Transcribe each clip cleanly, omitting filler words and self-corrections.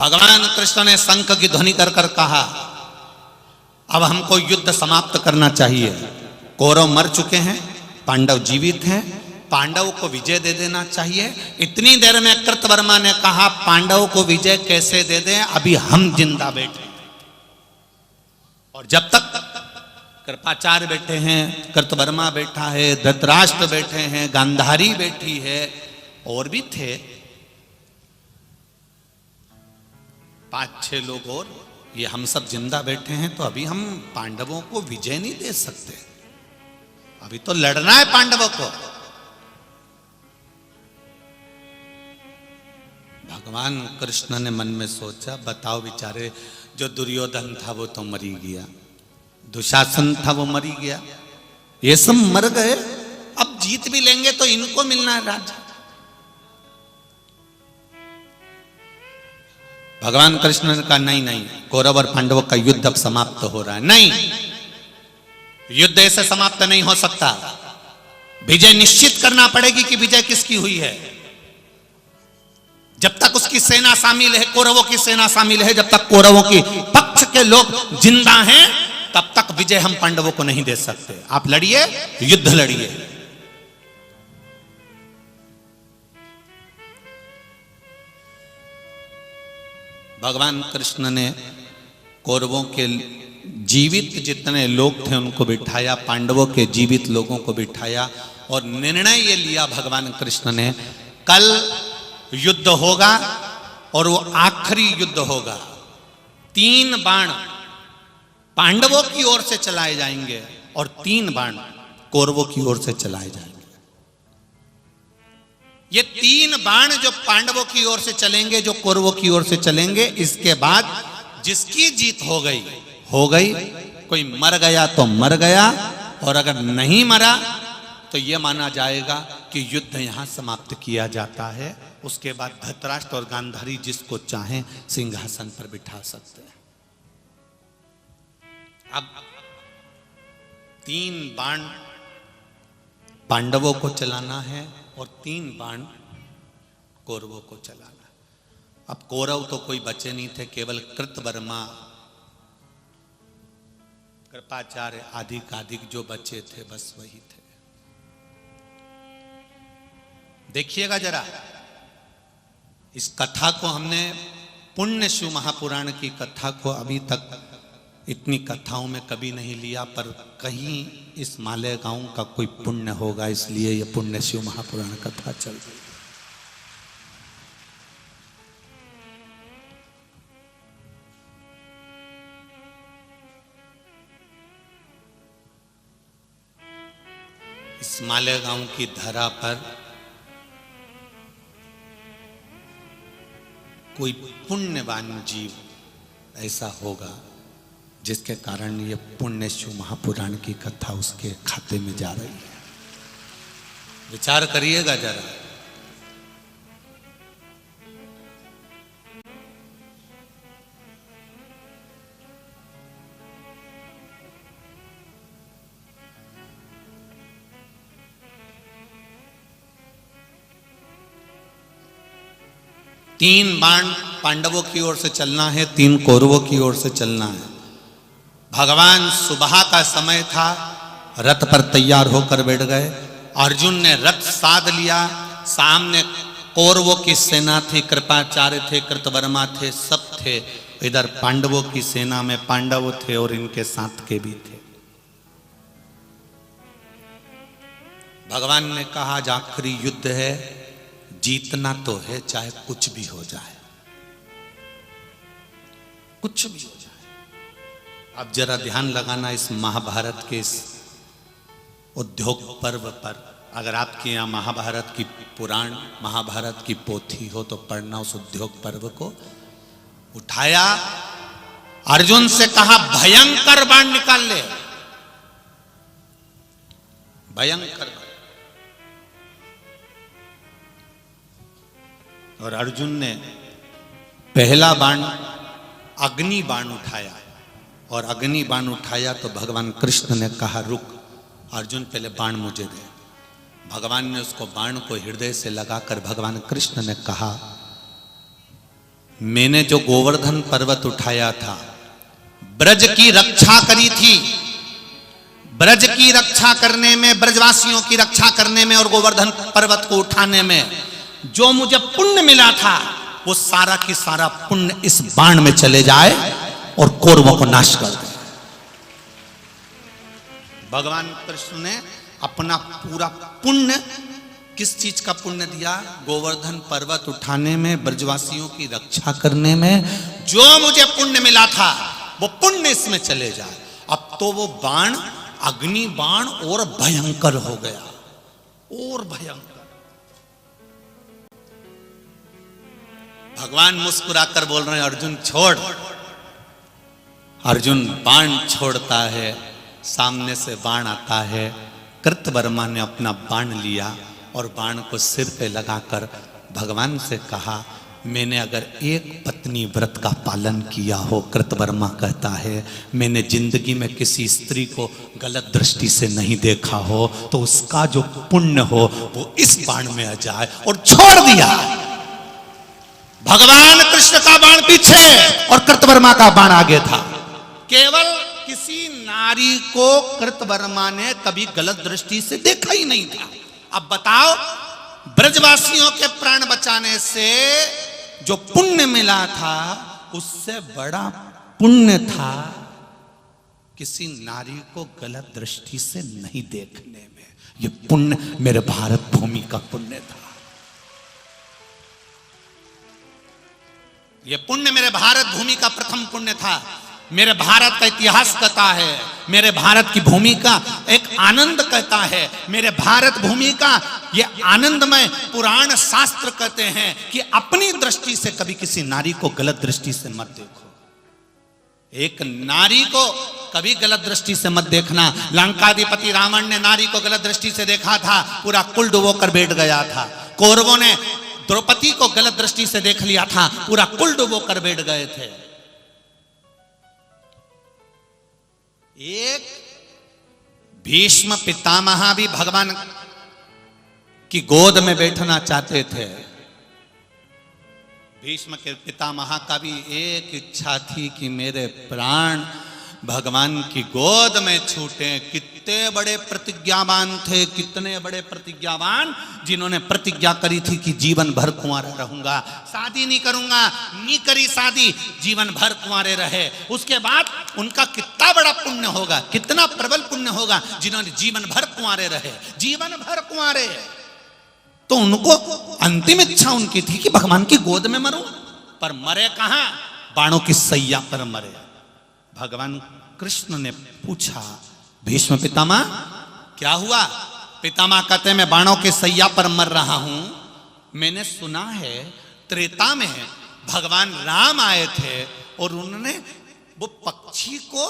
भगवान कृष्ण ने शंख की ध्वनि कर कर कहा, अब हमको युद्ध समाप्त करना चाहिए। कौरव मर चुके हैं, पांडव जीवित हैं, पांडव को विजय दे देना चाहिए। इतनी देर में कृतवर्मा ने कहा, पांडव को विजय कैसे दे दें, अभी हम जिंदा बैठे और जब तक कृपाचार्य बैठे हैं, कृतवर्मा बैठा है, धृतराष्ट्र बैठे हैं, गांधारी बैठी है, और भी थे 5-6 लोग और, ये हम सब जिंदा बैठे हैं, तो अभी हम पांडवों को विजय नहीं दे सकते, अभी तो लड़ना है पांडवों को। भगवान कृष्ण ने मन में सोचा, बताओ बेचारे, जो दुर्योधन था वो तो मरी गया, दुशासन था वो मरी गया, ये सब मर गए, अब जीत भी लेंगे तो इनको मिलना है राज्य। भगवान कृष्ण ने कहा, नहीं नहीं, कौरव और पांडवों का युद्ध अब समाप्त हो रहा है। नहीं, युद्ध ऐसे समाप्त नहीं हो सकता, विजय निश्चित करना पड़ेगी कि विजय किसकी हुई है। जब तक उसकी सेना शामिल है, कौरवों की सेना शामिल है, जब तक कौरवों की पक्ष के लोग जिंदा हैं, तब तक विजय हम पांडवों को नहीं दे सकते। आप लड़िए, युद्ध लड़िए। भगवान कृष्ण ने कौरवों के जीवित जितने लोग थे उनको बिठाया, पांडवों के जीवित लोगों को बिठाया और निर्णय ये लिया भगवान कृष्ण ने, कल युद्ध होगा और वो आखिरी युद्ध होगा। 3 बाण पांडवों की ओर से चलाए जाएंगे और 3 बाण कौरवों की ओर से चलाए जाएंगे। ये 3 बाण जो पांडवों की ओर से चलेंगे, जो कौरवों की ओर से चलेंगे, इसके बाद जिसकी जीत हो गई हो गई, कोई मर गया तो मर गया, और अगर नहीं मरा तो यह माना जाएगा कि युद्ध यहां समाप्त किया जाता है। उसके बाद धृतराष्ट्र और गांधारी जिसको चाहें सिंहासन पर बिठा सकते हैं। अब 3 बाण पांडवों को चलाना है और 3 बाण कौरवों को चलाना। अब कौरव तो कोई बचे नहीं थे, केवल कृतवर्मा, कृपाचार्य आदि जो बचे थे बस वही थे। देखिएगा जरा, इस कथा को हमने पुण्य शिव महापुराण की कथा को अभी तक इतनी कथाओं में कभी नहीं लिया, पर कहीं इस मालेगांव का कोई पुण्य होगा, इसलिए यह पुण्य शिव महापुराण कथा चल रही है। इस मालेगांव की धरा पर कोई पुण्यवान जीव ऐसा होगा जिसके कारण ये पुण्य शिव महापुराण की कथा उसके खाते में जा रही है। विचार करिएगा जरा। तीन बाण पांडवों की ओर से चलना है, 3 कौरवों की ओर से चलना है। भगवान सुबह का समय था, रथ पर तैयार होकर बैठ गए। अर्जुन ने रथ साध लिया, सामने कौरवों की सेना थी, कृपाचार्य थे, कृतवर्मा थे, सब थे। इधर पांडवों की सेना में पांडव थे और इनके साथ के भी थे। भगवान ने कहा, आज आखिरी युद्ध है, जीतना तो है, चाहे कुछ भी हो जाए, कुछ भी हो जाए। अब जरा ध्यान लगाना इस महाभारत के इस उद्योग पर्व पर। अगर आपके यहाँ महाभारत की पुराण, महाभारत की पोथी हो तो पढ़ना उस उद्योग पर्व को। उठाया, अर्जुन से कहा, भयंकर बाण निकाल ले, भयंकर बाण। और अर्जुन ने पहला बाण अग्नि बाण उठाया, और अग्नि बाण उठाया तो भगवान कृष्ण ने कहा, रुक अर्जुन, पहले बाण मुझे दे। भगवान ने उसको बाण को हृदय से लगाकर भगवान कृष्ण ने कहा, मैंने जो गोवर्धन पर्वत उठाया था, ब्रज की रक्षा करी थी, ब्रज की रक्षा करने में, ब्रजवासियों की रक्षा करने में और गोवर्धन पर्वत को उठाने में जो मुझे पुण्य मिला था, वो सारा की सारा पुण्य इस बाण में चले जाए और कौरवों को नाश कर दे। भगवान कृष्ण ने अपना पूरा पुण्य, किस चीज का पुण्य दिया? गोवर्धन पर्वत उठाने में, ब्रजवासियों की रक्षा करने में जो मुझे पुण्य मिला था, वो पुण्य इसमें चले जाए। अब तो वो बाण, अग्नि बाण और भयंकर हो गया, और भयंकर। भगवान मुस्कुराकर बोल रहे हैं, अर्जुन छोड़। अर्जुन बाण छोड़ता है, सामने से बाण आता है। कृतवर्मा ने अपना बाण लिया और बाण को सिर पे लगाकर भगवान से कहा, मैंने अगर एक पत्नी व्रत का पालन किया हो, कृतवर्मा कहता है, मैंने जिंदगी में किसी स्त्री को गलत दृष्टि से नहीं देखा हो, तो उसका जो पुण्य हो वो इस बाण में आ जाए, और छोड़ दिया। भगवान कृष्ण का बाण पीछे और कृतवर्मा का बाण आगे था। केवल किसी नारी को कृतवर्मा ने कभी गलत दृष्टि से देखा ही नहीं था। अब बताओ, ब्रजवासियों के प्राण बचाने से जो पुण्य मिला था, उससे बड़ा पुण्य था किसी नारी को गलत दृष्टि से नहीं देखने में। यह पुण्य मेरे भारत भूमि का पुण्य था। यह पुण्य मेरे भारत भूमि का प्रथम पुण्य था। मेरे भारत का इतिहास कहता है, मेरे भारत की भूमि का एक आनंद कहता है, मेरे भारत भूमि का ये आनंदमय पुराण शास्त्र कहते हैं कि अपनी दृष्टि से कभी किसी नारी को गलत दृष्टि से मत देखो। एक नारी को कभी गलत दृष्टि से मत देखना। लंकाधिपति रावण ने नारी को गलत दृष्टि से देखा था, पूरा कुल डुबोकर बैठ गया था। कौरवों ने द्रौपदी को गलत दृष्टि से देख लिया था, पूरा कुल डुबोकर बैठ गए थे। एक भीष्म पितामह भी भगवान की गोद में बैठना चाहते थे। भीष्म के पितामह का भी एक इच्छा थी कि मेरे प्राण भगवान की गोद में छूटे। कितने बड़े प्रतिज्ञावान थे, कितने बड़े प्रतिज्ञावान, जिन्होंने प्रतिज्ञा करी थी कि जीवन भर कुंवारा रहूंगा, शादी नहीं करूंगा, नहीं करी शादी, जीवन भर कुंवारे रहे। उसके बाद उनका कितना बड़ा पुण्य होगा, कितना प्रबल पुण्य होगा, जिन्होंने जीवन भर कुंवारे रहे, जीवन भर कुंवारे। तो उनको अंतिम इच्छा उनकी थी कि भगवान की गोद में मरूं, पर मरे कहां? बाणों की सैया पर मरे। भगवान कृष्ण ने पूछा, भीष्म पितामह क्या हुआ? पितामह कहते, मैं बाणों के सैया पर मर रहा हूं। मैंने सुना है त्रेता में भगवान राम आए थे और उन्होंने वो पक्षी को,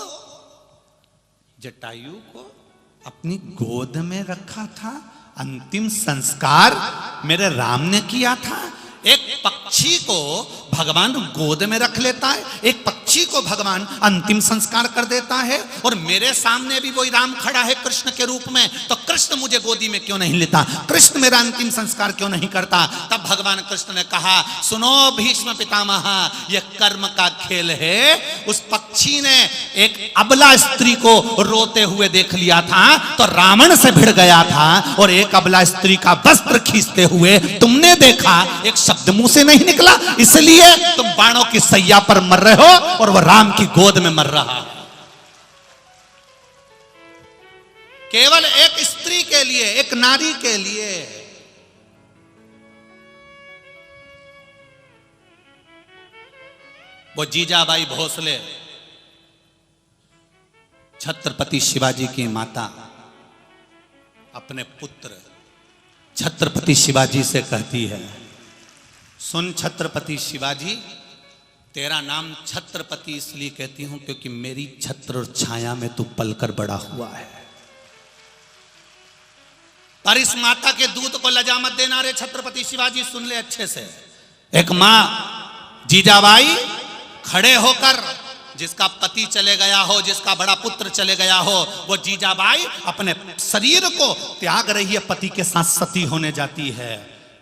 जटायु को अपनी गोद में रखा था। अंतिम संस्कार मेरे राम ने किया था। एक पक्षी को भगवान गोद में रख लेता है, एक पक्षी को भगवान अंतिम संस्कार कर देता है, और मेरे सामने भी वही राम खड़ा है कृष्ण के रूप में। तो कृष्ण मुझे गोदी में क्यों नहीं लेता? कृष्ण मेरा अंतिम संस्कार क्यों नहीं करता? तब भगवान कृष्ण ने कहा, सुनो भीष्म पितामह, यह कर्म का खेल है। उस पक्षी ने एक अबला स्त्री को रोते हुए देख लिया था तो रावण से भिड़ गया था, और एक अबला स्त्री का वस्त्र खींचते हुए तुमने देखा, एक शब्द मुंह से नहीं निकला, इसलिए तुम बाणों की सैया पर मर रहे हो और वह राम की गोद में मर रहा है। केवल एक स्त्री के लिए, एक नारी के लिए। वो जीजाबाई भोसले, छत्रपति शिवाजी की माता, अपने पुत्र छत्रपति शिवाजी से कहती है, सुन छत्रपति शिवाजी, तेरा नाम छत्रपति इसलिए कहती हूं क्योंकि मेरी छत्र और छाया में तू पलकर बड़ा हुआ है। पर इस माता के दूध को लजा मत देना रे छत्रपति शिवाजी, सुन ले अच्छे से। एक मां जीजाबाई खड़े होकर, जिसका पति चले गया हो, जिसका बड़ा पुत्र चले गया हो, वो जीजाबाई अपने शरीर को त्याग रही है, पति के साथ सती होने जाती है।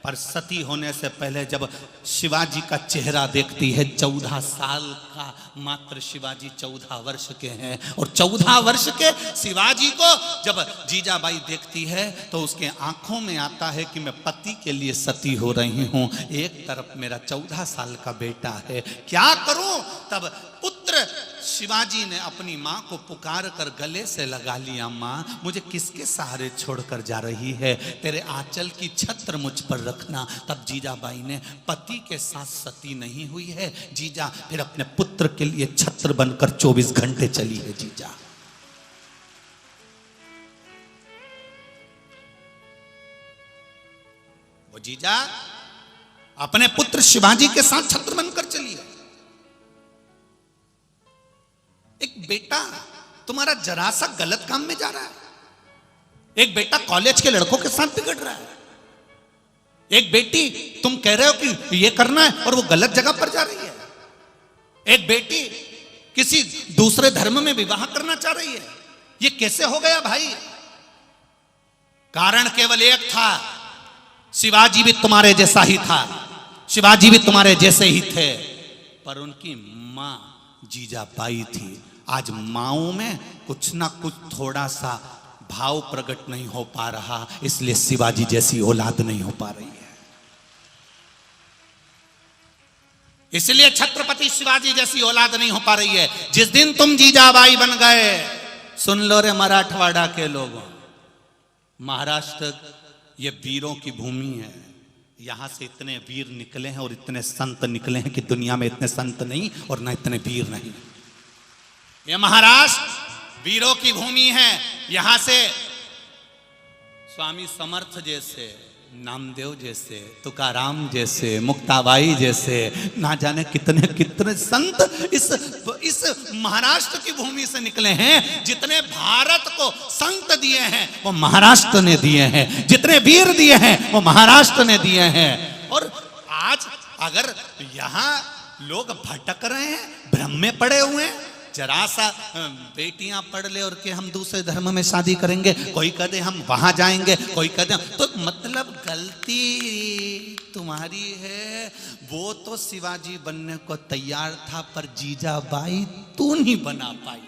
पर सती होने से पहले जब शिवाजी का चेहरा देखती है, 14 साल का मात्र शिवाजी 14 वर्ष के हैं, और 14 वर्ष के शिवाजी को जब जीजाबाई देखती है तो उसके आंखों में आता है कि मैं पति के लिए सती हो रही हूं, एक तरफ मेरा 14 साल का बेटा है, क्या करूं। तब पुत्र शिवाजी ने अपनी मां को पुकार कर गले से लगा लिया, मां मुझे किसके सहारे छोड़कर जा रही है, तेरे आंचल की छत्र मुझ पर रखना। तब जीजाबाई ने, पति के साथ सती नहीं हुई है जीजा, फिर अपने पुत्र के लिए छत्र बनकर 24 घंटे चली है जीजा। वो जीजा अपने पुत्र शिवाजी के साथ छत्र बनकर चली है। एक बेटा तुम्हारा जरा सा गलत काम में जा रहा है, एक बेटा कॉलेज के लड़कों के साथ बिगड़ रहा है, एक बेटी तुम कह रहे हो कि ये करना है और वो गलत जगह पर जा रही है, एक बेटी किसी दूसरे धर्म में विवाह करना चाह रही है। ये कैसे हो गया भाई? कारण केवल एक था, शिवाजी भी तुम्हारे जैसा ही था, शिवाजी भी तुम्हारे जैसे ही थे, पर उनकी मां जीजाबाई थी। आज माओं में कुछ ना कुछ थोड़ा सा भाव प्रकट नहीं हो पा रहा, इसलिए शिवाजी जैसी औलाद नहीं हो पा रही है। इसलिए छत्रपति शिवाजी जैसी औलाद नहीं हो पा रही है। जिस दिन तुम जीजाबाई बन गए, सुन लो रे मराठवाड़ा के लोगों, महाराष्ट्र ये वीरों की भूमि है, यहां से इतने वीर निकले हैं और इतने संत निकले हैं कि दुनिया में इतने संत नहीं और ना इतने वीर नहीं। ये महाराष्ट्र वीरों की भूमि है, यहां से स्वामी समर्थ जैसे, नामदेव जैसे, तुकाराम जैसे, मुक्ताबाई जैसे, ना जाने कितने कितने संत इस महाराष्ट्र की भूमि से निकले हैं। जितने भारत को संत दिए हैं वो महाराष्ट्र ने दिए हैं, जितने वीर दिए हैं वो महाराष्ट्र ने दिए हैं। और आज अगर यहां लोग भटक रहे हैं, भ्रम में पड़े हुए हैं, जरा सा बेटियां पढ़ ले और के हम दूसरे धर्म में शादी करेंगे, कोई कहते हम वहां जाएंगे, कोई कहते तो मतलब गलती तुम्हारी है। वो तो शिवाजी बनने को तैयार था, पर जीजाबाई तू नहीं बना पाई,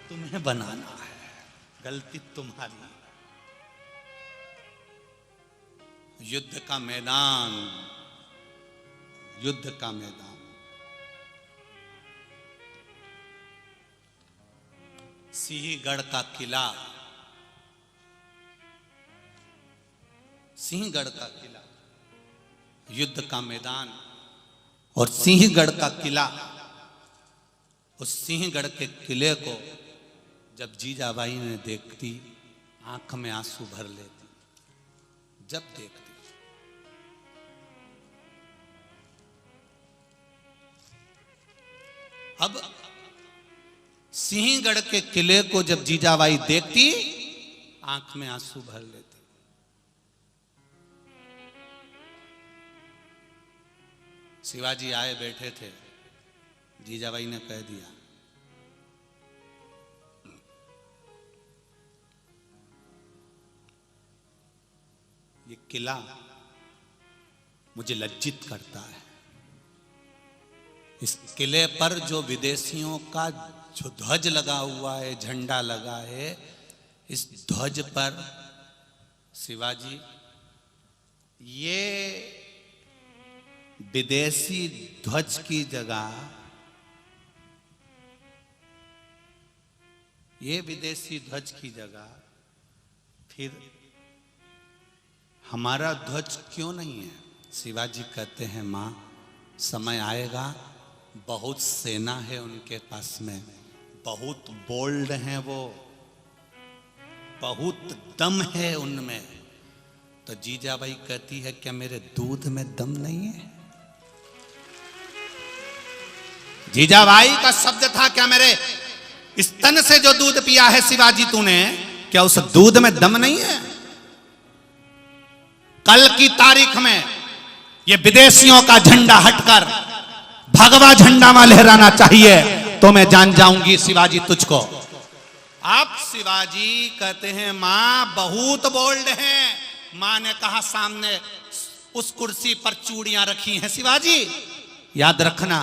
तुम्हें बनाना है, गलती तुम्हारी। युद्ध का मैदान, युद्ध का मैदान, सिंहगढ़ का किला, सिंहगढ़ का किला युद्ध का मैदान। और सिंहगढ़ का किला, उस सिंहगढ़ के किले को जब जीजाबाई ने देखती, आंख में आंसू भर लेती जब देखती। अब सिंहगढ़ के किले को जब जीजाबाई देखती, आंख में आंसू भर लेती। शिवाजी आए बैठे थे, जीजाबाई ने कह दिया, ये किला मुझे लज्जित करता है। इस किले पर जो विदेशियों का जो ध्वज लगा हुआ है, झंडा लगा है, इस ध्वज पर शिवाजी, ये विदेशी ध्वज की जगह, ये विदेशी ध्वज की जगह फिर हमारा ध्वज क्यों नहीं है? शिवाजी कहते हैं, मां समय आएगा, बहुत सेना है उनके पास में, बहुत बोल्ड हैं वो, बहुत दम है उनमें। तो जीजाबाई कहती है, क्या मेरे दूध में दम नहीं है? जीजाबाई का शब्द था, क्या मेरे स्तन से जो दूध पिया है शिवाजी तूने, क्या उस दूध में दम नहीं है? कल की तारीख में ये विदेशियों का झंडा हटकर भगवा झंडा में लहराना चाहिए, तो मैं जान जाऊंगी शिवाजी तुझको। आप शिवाजी कहते हैं, मां बहुत बोल्ड हैं, मां ने कहा सामने उस कुर्सी पर चूड़ियां रखी हैं शिवाजी, याद रखना।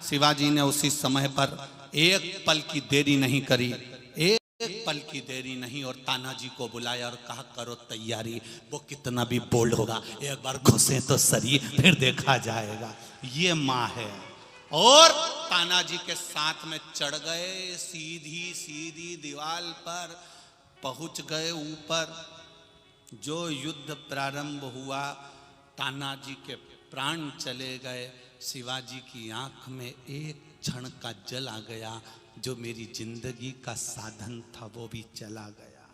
शिवाजी ने उसी समय पर एक पल की देरी नहीं करी, एक पल की देरी नहीं, और तानाजी को बुलाया और कहा करो तैयारी, वो कितना भी बोल्ड होगा एक बार घुसे तो सही, फिर देखा जाएगा। ये माँ है। और तानाजी के साथ में चढ़ गए, सीधी सीधी दीवार पर पहुंच गए ऊपर। जो युद्ध प्रारंभ हुआ, तानाजी के प्राण चले गए। शिवाजी की आंख में एक क्षण का जल आ गया, जो मेरी जिंदगी का साधन था वो भी चला गया।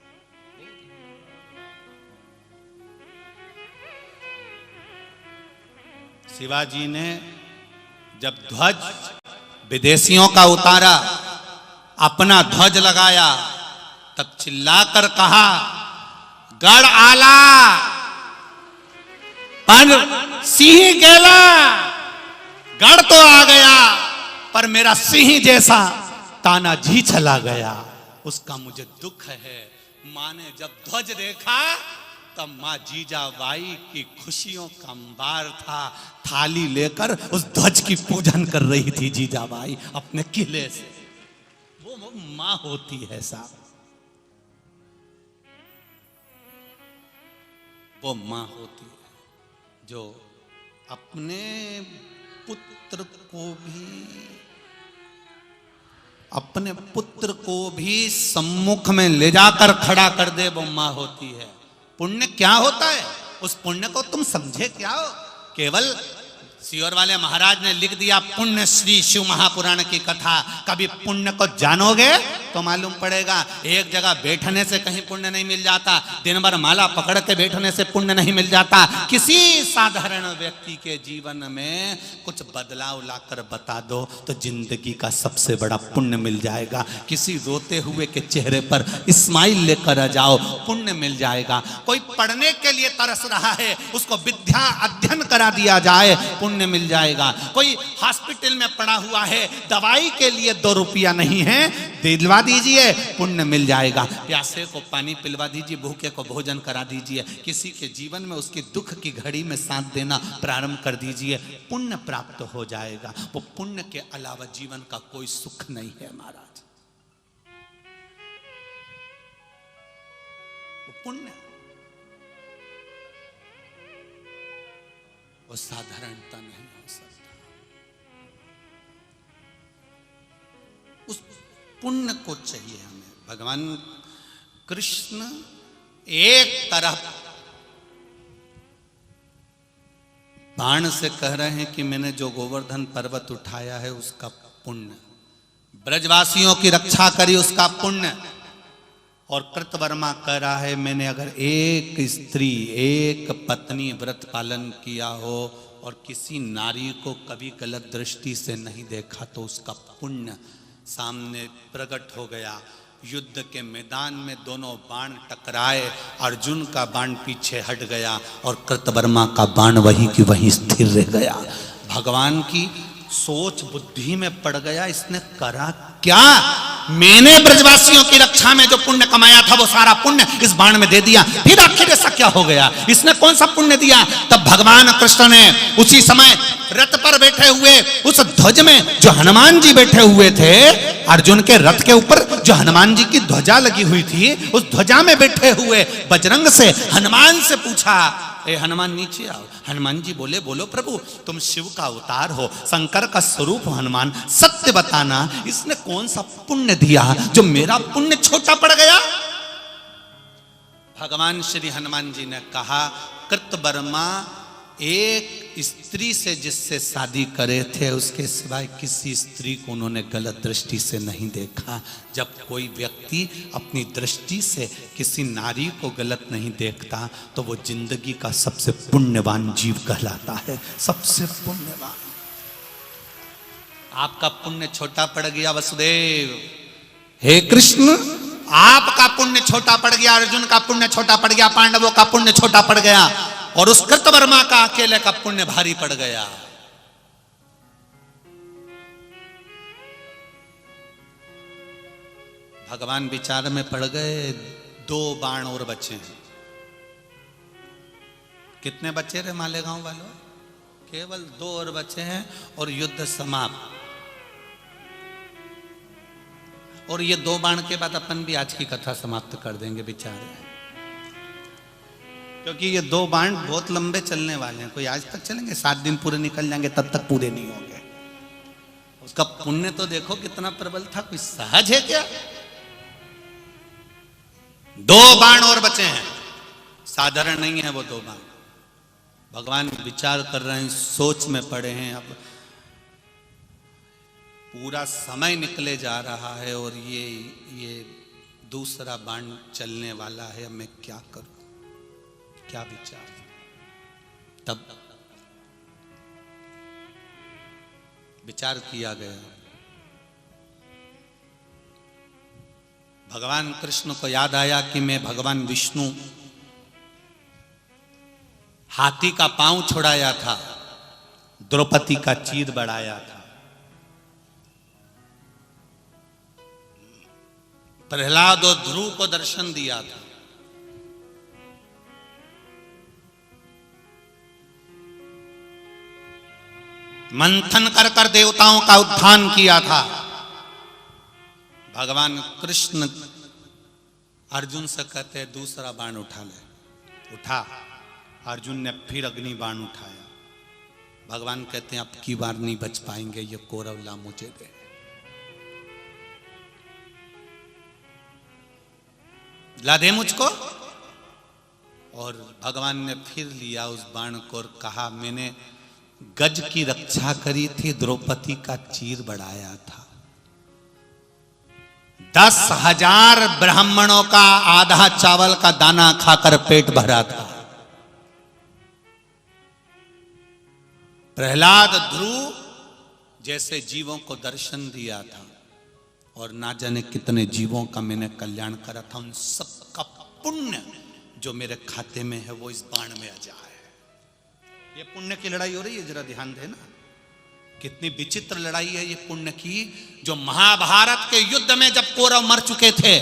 शिवाजी ने जब ध्वज विदेशियों का उतारा, अपना ध्वज लगाया, तब चिल्लाकर कहा गढ़ आला पर सिंह गेला। गढ़ तो आ गया पर मेरा सिंह जैसा तानाजी चला गया, उसका मुझे दुख है। मां ने जब ध्वज देखा तब मां जीजाबाई की खुशियों का अंबार था। थाली लेकर उस ध्वज की पूजन कर रही थी जीजाबाई अपने किले से। वो मां होती है साहब, वो मां होती है जो अपने पुत्र को भी सम्मुख में ले जाकर खड़ा कर दे, वो मां होती है। पुण्य क्या होता है, उस पुण्य को तुम समझे क्या हो? केवल सियोर वाले महाराज ने लिख दिया पुण्य श्री शिव महापुराण की कथा। कभी पुण्य को जानोगे तो मालूम पड़ेगा। एक जगह बैठने से कहीं पुण्य नहीं मिल जाता, दिन भर माला पकड़ के बैठने से पुण्य नहीं मिल जाता। किसी साधारण व्यक्ति के जीवन में कुछ बदलाव लाकर बता दो तो जिंदगी का सबसे बड़ा पुण्य मिल जाएगा। किसी रोते हुए के चेहरे पर स्माइल लेकर आ जाओ, पुण्य मिल जाएगा। कोई पढ़ने के लिए तरस रहा है, उसको विद्या अध्ययन करा दिया जाए, पुण्य मिल जाएगा। कोई हॉस्पिटल में पड़ा हुआ है, दवाई के लिए 2 रुपया नहीं है, दिलवा दीजिए, पुण्य मिल जाएगा। प्यासे को पानी पिलवा दीजिए, भूखे को भोजन करा दीजिए। किसी के जीवन में उसकी दुख की घड़ी में साथ देना प्रारंभ कर दीजिए, पुण्य प्राप्त हो जाएगा। वो पुण्य के अलावा जीवन का कोई सुख नहीं है महाराज। वो पुण्य, वो साधारणता नहीं हो सकता। उस पुण्य को चाहिए हमें। भगवान कृष्ण एक तरफ बाण से कह रहे हैं कि मैंने जो गोवर्धन पर्वत उठाया है उसका पुण्य, ब्रजवासियों की रक्षा करी उसका पुण्य, और कृतवर्मा कह रहा है मैंने अगर एक स्त्री, एक पत्नी व्रत पालन किया हो और किसी नारी को कभी गलत दृष्टि से नहीं देखा तो उसका पुण्य सामने प्रकट हो गया। युद्ध के मैदान में दोनों बाण टकराए, अर्जुन का बाण पीछे हट गया और कृतवर्मा का बाण वहीं की वहीं स्थिर रह गया। भगवान की सोच बुद्धि में पड़ गया, इसने करा क्या? मैंने ब्रजवासियों की रक्षा में जो पुण्य कमाया था वो सारा पुण्य इस बाण में दे दिया, फिर आखिर ऐसा क्या हो गया? इसने कौन सा पुण्य दिया? तब भगवान कृष्ण ने उसी समय रथ पर बैठे हुए उस ध्वज में जो हनुमान जी बैठे हुए थे, अर्जुन के रथ के ऊपर जो हनुमान जी की ध्वजा लगी हुई थी, उस ध्वजा में बैठे हुए बजरंग से हनुमान से पूछा, ए हनुमान नीचे आओ। हनुमान जी बोले, बोलो प्रभु, तुम शिव का अवतार हो, शंकर का स्वरूप हो हनुमान, सत्य बताना इसने कौन सा पुण्य दिया जो मेरा पुण्य छोटा पड़ गया? भगवान श्री हनुमान जी ने कहा, कृतवर्मा एक स्त्री से जिससे शादी करे थे उसके सिवाय किसी स्त्री को उन्होंने गलत दृष्टि से नहीं देखा। जब कोई व्यक्ति अपनी दृष्टि से किसी नारी को गलत नहीं देखता तो वो जिंदगी का सबसे पुण्यवान जीव कहलाता है, सबसे पुण्यवान। आपका पुण्य छोटा पड़ गया वसुदेव, हे कृष्ण आपका पुण्य छोटा पड़ गया, अर्जुन का पुण्य छोटा पड़ गया, पांडवों का पुण्य छोटा पड़ गया, और उस कृतवर्मा का अकेले का पुण्य भारी पड़ गया। भगवान विचार में पड़ गए, 2 बाण और बचे हैं। कितने बच्चे रहे मालेगांव वालों? केवल 2 और बचे हैं और युद्ध समाप्त। और ये 2 बाण के बाद अपन भी आज की कथा समाप्त कर देंगे बेचारे, क्योंकि ये 2 बाण बहुत लंबे चलने वाले हैं। कोई आज तक चलेंगे, 7 दिन पूरे निकल जाएंगे, तब तक पूरे नहीं होंगे। उसका पुण्य तो देखो कितना प्रबल था, कोई सहज है क्या? 2 बाण और बचे हैं, साधारण नहीं है वो 2 बाण। भगवान विचार कर रहे हैं, सोच में पड़े हैं। अब पूरा समय निकले जा रहा है और ये दूसरा बाण चलने वाला है, अब मैं क्या करूं, क्या विचार? तब विचार किया गया। भगवान कृष्ण को याद आया कि मैं भगवान विष्णु हाथी का पांव छुड़ाया था, द्रौपदी का चीर बढ़ाया था, प्रहलाद और ध्रुव को दर्शन दिया था, मंथन कर कर देवताओं का उत्थान किया था। भगवान कृष्ण अर्जुन से कहते दूसरा बाण उठा ले। उठा, अर्जुन ने फिर अग्नि बाण उठाया। भगवान कहते हैं अब की बार नहीं बच पाएंगे, ये कौरव ला मुझे दे। ला दे मुझको। और भगवान ने फिर लिया उस बाण को और कहा मैंने गज की रक्षा करी थी, द्रौपदी का चीर बढ़ाया था। 10,000 ब्राह्मणों का आधा चावल का दाना खाकर पेट भरा था। प्रहलाद, ध्रुव जैसे जीवों को दर्शन दिया था और ना जाने कितने जीवों का मैंने कल्याण करा था। उन सबका पुण्य जो मेरे खाते में है वो इस बाण में आ जाए। ये पुण्य की लड़ाई हो रही है, जरा ध्यान देना। कितनी विचित्र लड़ाई है ये पुण्य की। जो महाभारत के युद्ध में जब कौरव मर चुके थे,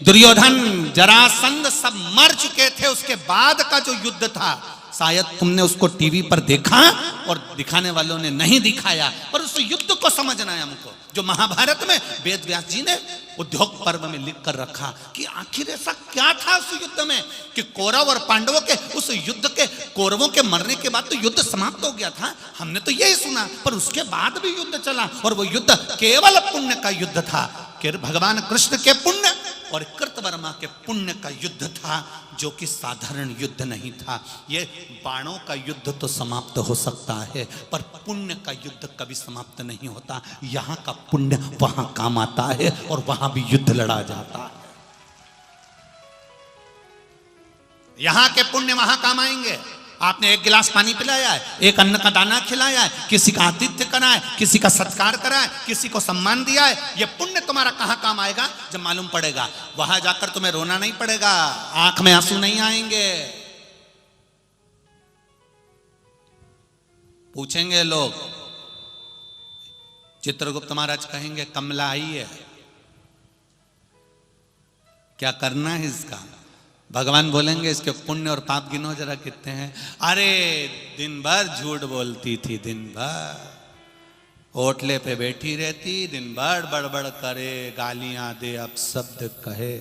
दुर्योधन, जरासंध सब मर चुके थे, उसके बाद का जो युद्ध था, शायद तुमने उसको टीवी पर देखा और दिखाने वालों ने नहीं दिखाया, पर उस युद्ध को समझना है हमको। जो महाभारत में वेद व्यास जी ने उद्योग पर्व में लिख कर रखा कि आखिर ऐसा क्या था उस युद्ध में कि कौरव और पांडवों के उस युद्ध के, कौरवों के मरने के बाद तो युद्ध समाप्त हो गया था, हमने तो यही सुना, पर उसके बाद भी युद्ध चला और वो युद्ध केवल पुण्य का युद्ध था। भगवान कृष्ण के पुण्य और कृतवर्मा के पुण्य का युद्ध था, जो कि साधारण युद्ध नहीं था। ये बाणों का युद्ध तो समाप्त हो सकता है, पर पुण्य का युद्ध कभी समाप्त नहीं होता। यहाँ का पुण्य वहां काम आता है और वहां भी युद्ध लड़ा जाता है। यहाँ के पुण्य वहां काम आएंगे। आपने 1 गिलास पानी पिलाया है, 1 अन्न का दाना खिलाया है, किसी का आतिथ्य करा है, किसी का सत्कार करा है, किसी को सम्मान दिया है, यह पुण्य तुम्हारा कहां काम आएगा? जब मालूम पड़ेगा। वहां जाकर तुम्हें रोना नहीं पड़ेगा, आंख में आंसू नहीं आएंगे। पूछेंगे लोग, चित्रगुप्त महाराज कहेंगे कमला आई है, क्या करना है इसका? भगवान बोलेंगे इसके पुण्य और पाप गिनो जरा कितने हैं। अरे दिन भर झूठ बोलती थी, दिन भर ओटले पे बैठी रहती, दिन भर बड़बड़ करे, गालियां दे, अपशब्द कहे।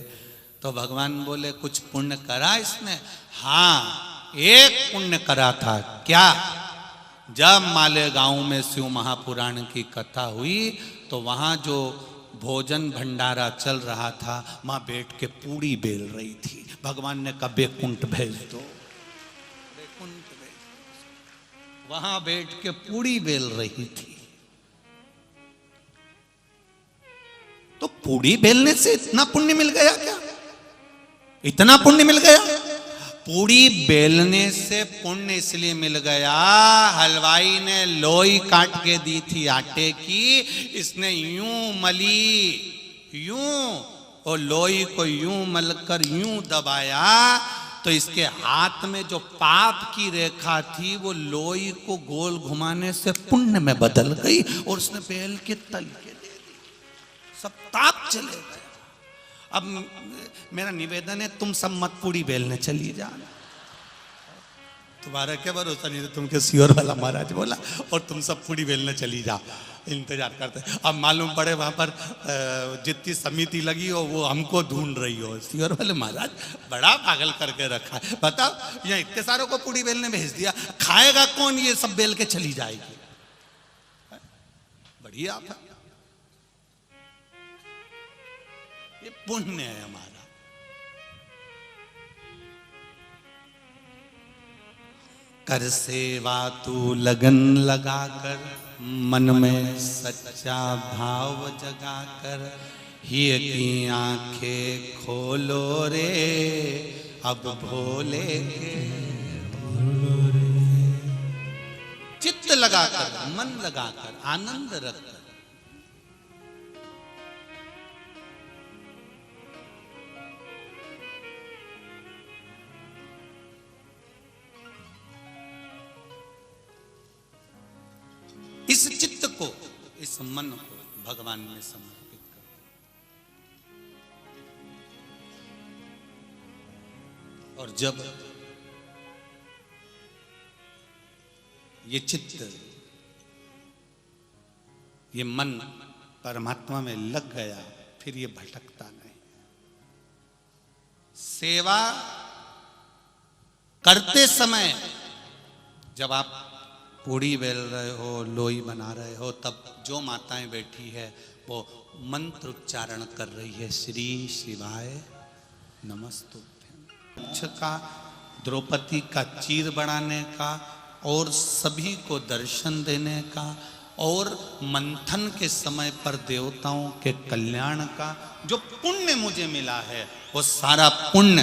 तो भगवान बोले कुछ पुण्य करा इसने? हाँ, एक पुण्य करा था। क्या? जब मालेगांव में शिव महापुराण की कथा हुई तो वहां जो भोजन भंडारा चल रहा था, वहां बैठ के पूड़ी बेल रही थी। भगवान ने कहा बैकुंठ भेज दो, बैकुंठ भेज दो। वहां बैठ के पूड़ी बेल रही थी। तो पूड़ी बेलने से इतना पुण्य मिल गया क्या? इतना पुण्य मिल गया? पूड़ी बेलने से पुण्य इसलिए मिल गया, हलवाई ने लोई काट के दी थी आटे की, इसने यूं मली, यूं, और लोई को यूं मलकर यूं दबाया तो इसके हाथ में जो पाप की रेखा थी वो लोई को गोल घुमाने से पुण्य में बदल गई और उसने बेल के तल के दे दी, सब ताप चले गए। अब मेरा निवेदन है तुम सब मत पूड़ी बेलने चलिए जा। तुम्हारा क्या भरोसा नहीं, तुम के सियोर वाला महाराज बोला और तुम सब पूरी बेलने चली जाओ, इंतजार करते। अब मालूम पड़े वहां पर जितनी समिति लगी हो वो हमको ढूंढ रही हो। सियोर वाले महाराज बड़ा पागल करके रखा है, बताओ यहाँ इतने सारों को पूरी बेलने भेज दिया, खाएगा कौन? ये सब बेल के चली जाएगी। बढ़िया था, ये पुण्य है हमारा। कर सेवा तू लगन लगाकर, मन में सच्चा भाव जगाकर, ही की आंखें खोलो रे, अब भोले के भोलो रे। चित्त लगाकर, मन लगाकर, आनंद रखकर। इस चित्त को, इस मन को भगवान में समर्पित कर। और जब ये चित्त, ये मन परमात्मा में लग गया, फिर ये भटकता नहीं। सेवा करते समय जब आप पूड़ी बेल रहे हो, लोई बना रहे हो, तब जो माताएं बैठी है वो मंत्र उच्चारण कर रही है, श्री शिवाय नमस्तुभ्यं का, द्रौपदी का चीर बढ़ाने का और सभी को दर्शन देने का, और मंथन के समय पर देवताओं के कल्याण का जो पुण्य मुझे मिला है, वो सारा पुण्य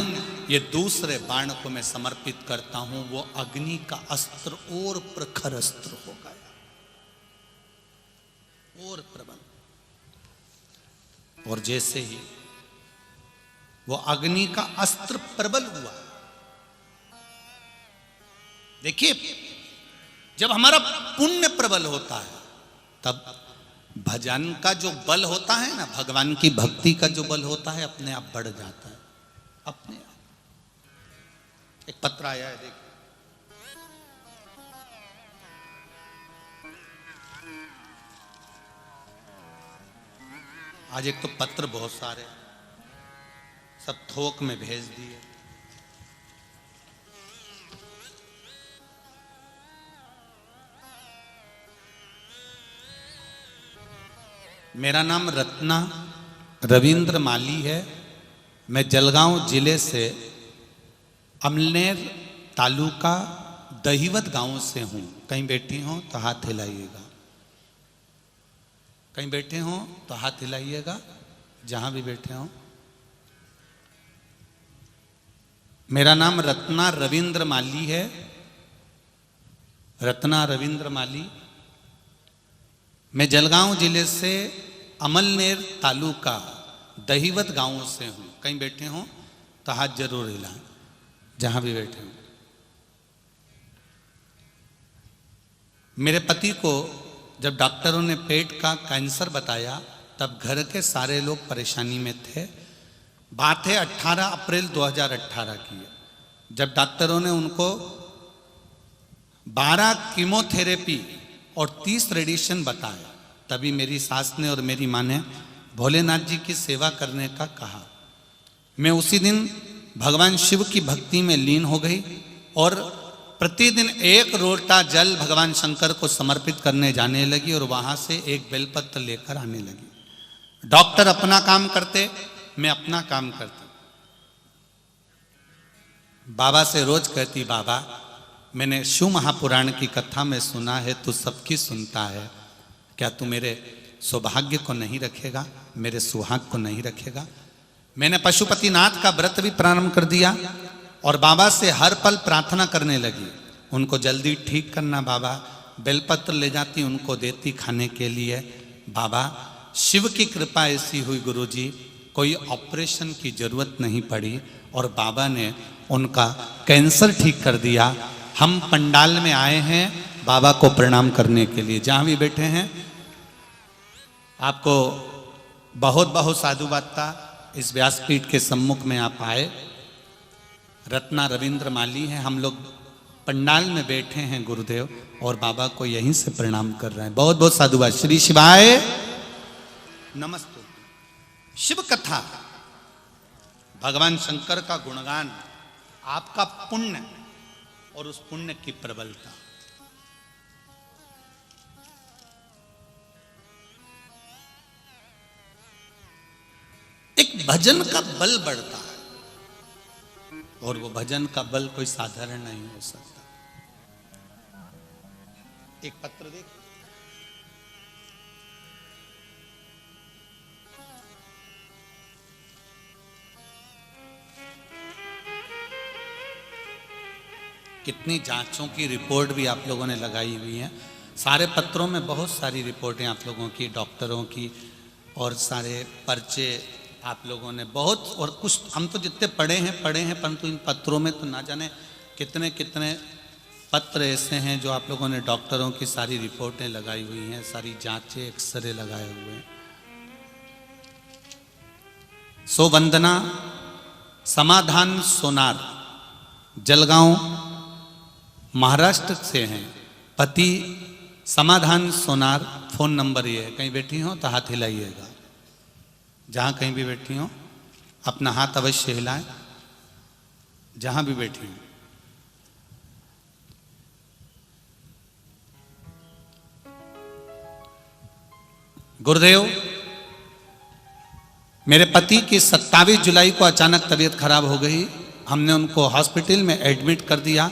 ये दूसरे बाण को मैं समर्पित करता हूं। वो अग्नि का अस्त्र और प्रखर अस्त्र हो गया, और प्रबल। और जैसे ही वो अग्नि का अस्त्र प्रबल हुआ, देखिए जब हमारा पुण्य प्रबल होता है तब भजन का जो बल होता है ना, भगवान की भक्ति का जो बल होता है, अपने आप बढ़ जाता है, अपने आप। एक पत्र आया है, देखिए। आज एक तो पत्र बहुत सारे, सब थोक में भेज दिए। मेरा नाम रत्ना रविंद्र माली है। मैं जलगांव जिले से अमलेर तालुका दहीवत गांव से हूं। कहीं बैठे हो तो हाथ हिलाइएगा, कहीं बैठे हो तो हाथ हिलाइएगा, जहां भी बैठे हो। मेरा नाम रत्ना रविंद्र माली है, रत्ना रविंद्र माली। मैं जलगांव जिले से अमलनेर तालुका दहीवत गांव से हूं। कहीं बैठे हो तो हाथ जरूर हिलाएं, जहां भी बैठे हो। मेरे पति को जब डॉक्टरों ने पेट का कैंसर बताया तब घर के सारे लोग परेशानी में थे। बात है 18 अप्रैल 2018 की है, जब डॉक्टरों ने उनको 12 कीमोथेरेपी और 30 रेडिएशन बताया। तभी मेरी सास ने और मेरी माँ ने भोलेनाथ जी की सेवा करने का कहा। मैं उसी दिन भगवान शिव की भक्ति में लीन हो गई और प्रतिदिन 1 लोटा जल भगवान शंकर को समर्पित करने जाने लगी और वहां से एक बेलपत्र लेकर आने लगी। डॉक्टर अपना काम करते, मैं अपना काम करता। बाबा से रोज कहती, बाबा मैंने शिव महापुराण की कथा में सुना है, तू सबकी सुनता है, क्या तू मेरे सौभाग्य को नहीं रखेगा, मेरे सुहाग को नहीं रखेगा। मैंने पशुपतिनाथ का व्रत भी प्रारंभ कर दिया और बाबा से हर पल प्रार्थना करने लगी, उनको जल्दी ठीक करना। बाबा बेलपत्र ले जाती, उनको देती खाने के लिए। बाबा शिव की कृपा ऐसी हुई गुरुजी, कोई ऑपरेशन की जरूरत नहीं पड़ी और बाबा ने उनका कैंसर ठीक कर दिया। हम पंडाल में आए हैं बाबा को प्रणाम करने के लिए। जहां भी बैठे हैं आपको बहुत बहुत साधुवादता। इस व्यासपीठ के सम्मुख में आप आए। रत्ना रविंद्र माली हैं, हम लोग पंडाल में बैठे हैं गुरुदेव और बाबा को यहीं से प्रणाम कर रहे हैं। बहुत बहुत साधुवाद। श्री शिवाय नमस्ते। शिव कथा, भगवान शंकर का गुणगान, आपका पुण्य और उस पुण्य की प्रबलता। एक भजन का बल बढ़ता है और वो भजन का बल कोई साधारण नहीं हो सकता। एक पत्र देख, कितनी जांचों की रिपोर्ट भी आप लोगों ने लगाई हुई है। सारे पत्रों में बहुत सारी रिपोर्टें आप लोगों की, डॉक्टरों की, और सारे पर्चे आप लोगों ने बहुत, और कुछ हम तो जितने पढ़े हैं परंतु इन पत्रों में तो ना जाने कितने कितने पत्र ऐसे हैं जो आप लोगों ने डॉक्टरों की सारी रिपोर्टें लगाई हुई हैं, सारी जांचें, एक्सरे लगाए हुए हैं। सो वंदना समाधान सोनार, जलगांव महाराष्ट्र से हैं। पति समाधान सोनार, फोन नंबर ये है। कहीं बैठी हो तो हाथ हिलाइएगा, जहां कहीं भी बैठी हो अपना हाथ अवश्य हिलाएं, जहां भी बैठी हो। गुरुदेव, मेरे पति की 27 जुलाई को अचानक तबीयत खराब हो गई। हमने उनको हॉस्पिटल में एडमिट कर दिया।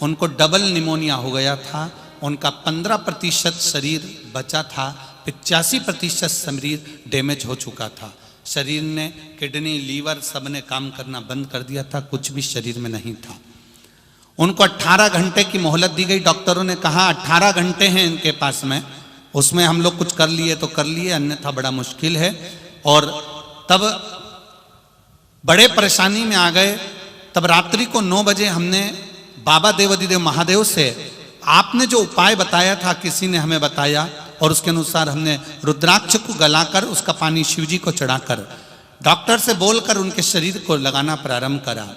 उनको डबल निमोनिया हो गया था। उनका 15% शरीर बचा था, 85% शरीर डैमेज हो चुका था। शरीर ने, किडनी, लीवर सब ने काम करना बंद कर दिया था, कुछ भी शरीर में नहीं था। उनको 18 घंटे की मोहलत दी गई। डॉक्टरों ने कहा 18 घंटे हैं इनके पास में, उसमें हम लोग कुछ कर लिए तो कर लिए, अन्यथा बड़ा मुश्किल है। और तब बड़े परेशानी में आ गए। तब रात्रि को 9 बजे हमने बाबा देवाधिदेव महादेव से, आपने जो उपाय बताया था, किसी ने हमें बताया, और उसके अनुसार हमने रुद्राक्ष को गलाकर उसका पानी शिवजी को चढ़ाकर डॉक्टर से बोलकर उनके शरीर को लगाना प्रारंभ करा।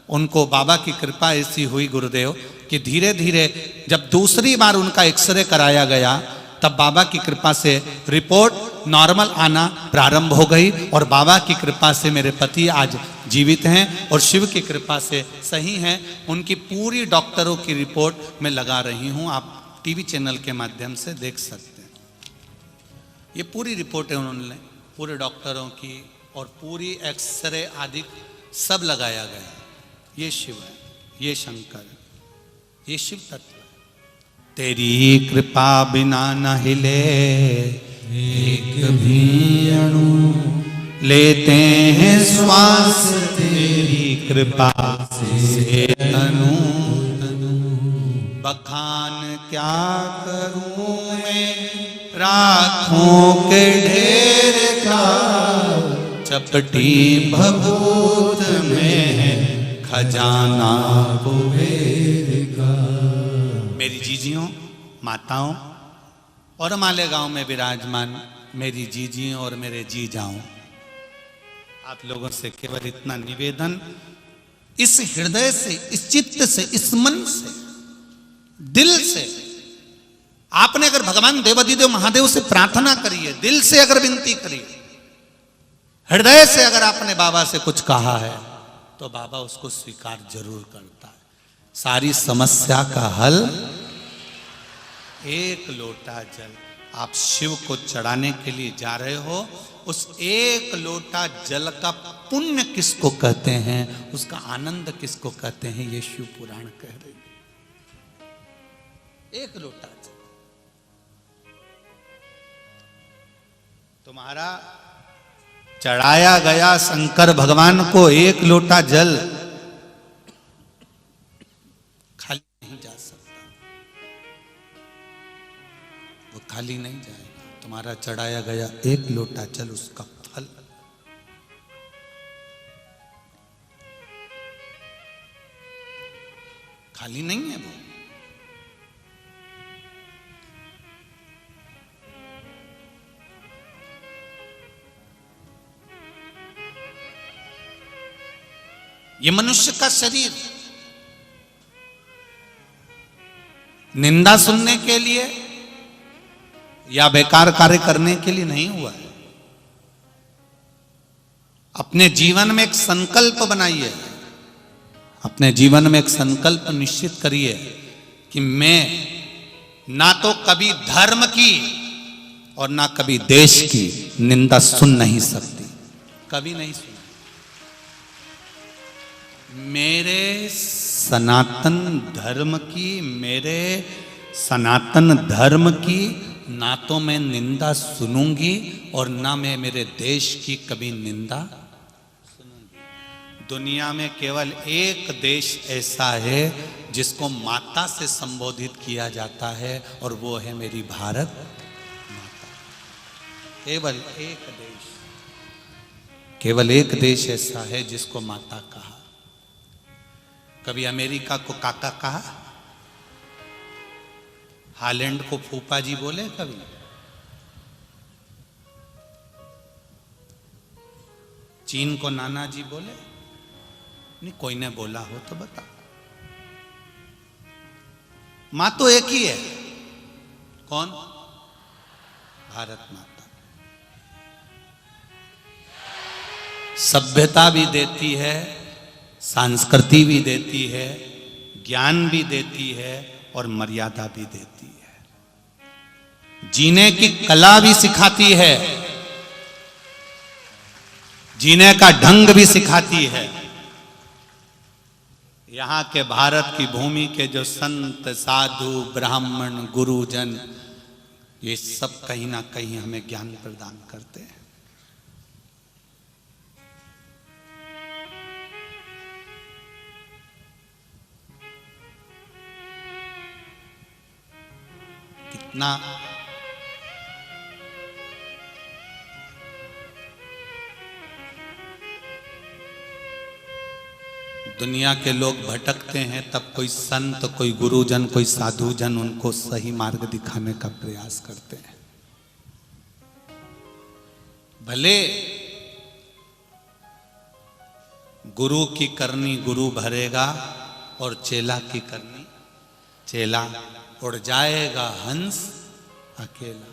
उनको बाबा की कृपा ऐसी हुई गुरुदेव कि धीरे धीरे जब दूसरी बार उनका एक्सरे कराया गया तब बाबा की कृपा से रिपोर्ट नॉर्मल आना प्रारंभ हो गई। और बाबा की कृपा से मेरे पति आज जीवित हैं और शिव की कृपा से सही हैं। उनकी पूरी डॉक्टरों की रिपोर्ट मैं लगा रही हूं, आप टीवी चैनल के माध्यम से देख सकते हैं। ये पूरी रिपोर्टें उन्होंने पूरे डॉक्टरों की और पूरी एक्सरे आदि सब लगाया गया। ये शिव है, ये शंकर है, ये शिव तत्व है। तेरी कृपा बिना न हिले एक भी अणु, लेते हैं श्वास तेरी कृपा से तनु तनु। बखान क्या करूं मैं राखों के ढेर का, चपटी भभूत में खजाना कुबेर का। मेरी जीजियों, माताओं और मालेगांव में विराजमान मेरी जीजियों और मेरे जीजाओं, आप लोगों से केवल इतना निवेदन, इस हृदय से, इस चित्त से, इस मन से, दिल से, आपने अगर भगवान देवाधिदेव महादेव से प्रार्थना करी है, दिल से अगर विनती करी, हृदय से अगर आपने बाबा से कुछ कहा है तो बाबा उसको स्वीकार जरूर करता है। सारी समस्या का हल एक लोटा जल। आप शिव को चढ़ाने के लिए जा रहे हो, उस एक लोटा जल का पुण्य किसको कहते हैं, उसका आनंद किसको कहते हैं, ये शिव पुराण कह रहे हैं। एक लोटा जल तुम्हारा चढ़ाया गया शंकर भगवान को, एक लोटा जल खाली नहीं जा सकता, वो खाली नहीं जाएगा। तुम्हारा चढ़ाया गया एक लोटा जल, उसका फल खाली नहीं है। वो ये मनुष्य का शरीर निंदा सुनने के लिए या बेकार कार्य करने के लिए नहीं हुआ है। अपने जीवन में एक संकल्प बनाइए, अपने जीवन में एक संकल्प निश्चित करिए कि मैं ना तो कभी धर्म की और ना कभी देश की निंदा सुन नहीं सकती, कभी नहीं सुन। मेरे सनातन धर्म की, मेरे सनातन धर्म की ना तो मैं निंदा सुनूंगी और ना मैं मेरे देश की कभी निंदा सुनूंगी। दुनिया में केवल एक देश ऐसा है जिसको माता से संबोधित किया जाता है और वो है मेरी भारत माता। केवल एक देश, केवल एक देश ऐसा है जिसको माता कहा। कभी अमेरिका को काका कहा, हालैंड को फूफा जी बोले कभी? चीन को नाना जी बोले? नहीं, कोई ने बोला हो तो बता। मां तो एक ही है, कौन? भारत माता। सभ्यता भी देती है, संस्कृति भी देती है, ज्ञान भी देती है और मर्यादा भी देती है। जीने की कला भी सिखाती है, जीने का ढंग भी सिखाती है। यहां के भारत की भूमि के जो संत, साधु, ब्राह्मण, गुरुजन, ये सब कहीं ना कहीं हमें ज्ञान प्रदान करते हैं। कितना दुनिया के लोग भटकते हैं, तब कोई संत, कोई गुरुजन, कोई साधुजन उनको सही मार्ग दिखाने का प्रयास करते हैं। भले गुरु की करनी गुरु भरेगा और चेला की करनी चेला, उड़ जाएगा हंस अकेला।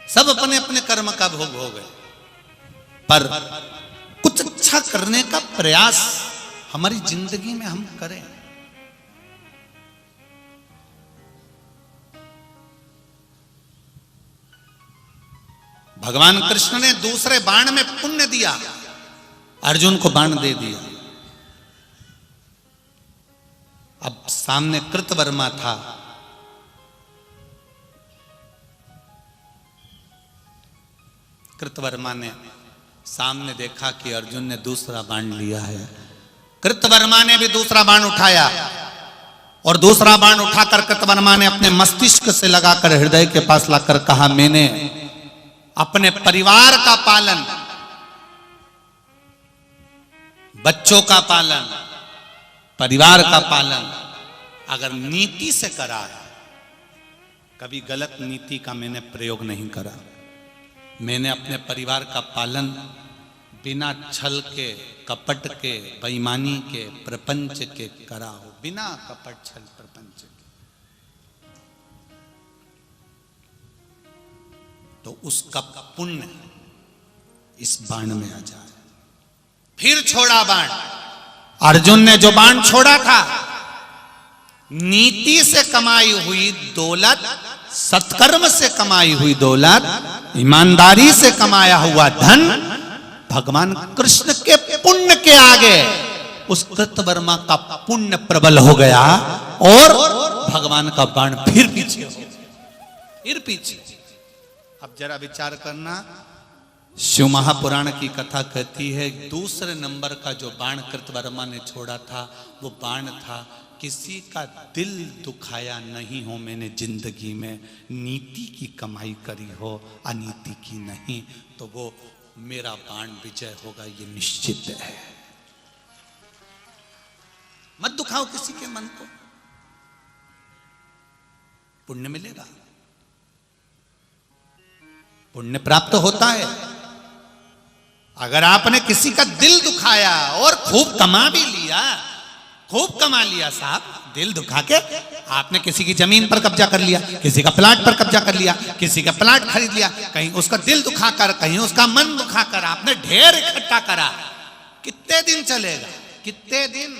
सब अपने अपने कर्म का भोग हो गए, पर कुछ अच्छा करने का प्रयास हमारी जिंदगी में हम करें। भगवान कृष्ण ने दूसरे बाण में पुण्य दिया, अर्जुन को बाण दे दिया। अब सामने कृतवर्मा था, कृतवर्मा ने सामने देखा कि अर्जुन ने दूसरा बाण लिया है। कृतवर्मा ने भी दूसरा बाण उठाया और दूसरा बाण उठाकर कृतवर्मा ने अपने मस्तिष्क से लगाकर हृदय के पास लाकर कहा, मैंने अपने परिवार का पालन, बच्चों का पालन, परिवार का पालन अगर नीति से करा है, कभी गलत नीति का मैंने प्रयोग नहीं करा। मैंने अपने परिवार का पालन बिना छल के, कपट के, बेईमानी के, प्रपंच के करा हो, बिना कपट छल प्रपंच के, तो उसका पुण्य इस बाण में आ जाए। फिर छोड़ा बाण। अर्जुन ने जो बाण छोड़ा था, नीति से कमाई हुई दौलत, सत्कर्म से कमाई हुई दौलत, ईमानदारी से कमाया हुआ धन भगवान कृष्ण के पुण्य के आगे उस कृतवर्मा का पुण्य प्रबल हो गया और भगवान का बाण फिर पीछे हो गया, फिर पीछे। अब जरा विचार करना, शिव महापुराण की कथा कहती है दूसरे नंबर का जो बाण कृतवर्मा ने छोड़ा था, वो बाण था, किसी का दिल दुखाया नहीं हो मैंने जिंदगी में, नीति की कमाई करी हो, अनीति की नहीं, तो वो मेरा बाण विजय होगा, ये निश्चित है। मत दुखाओ किसी के मन को, पुण्य मिलेगा, पुण्य प्राप्त होता है। अगर आपने किसी का दिल दुखाया और खूब कमा भी लिया, खूब कमा लिया साहब, दिल दुखा के आपने किसी की जमीन पर कब्जा कर लिया, किसी का प्लाट पर कब्जा कर लिया, किसी का प्लाट खरीद लिया, कहीं उसका दिल दुखाकर, कहीं उसका मन दुखाकर आपने ढेर इकट्ठा करा। कितने दिन चलेगा, कितने दिन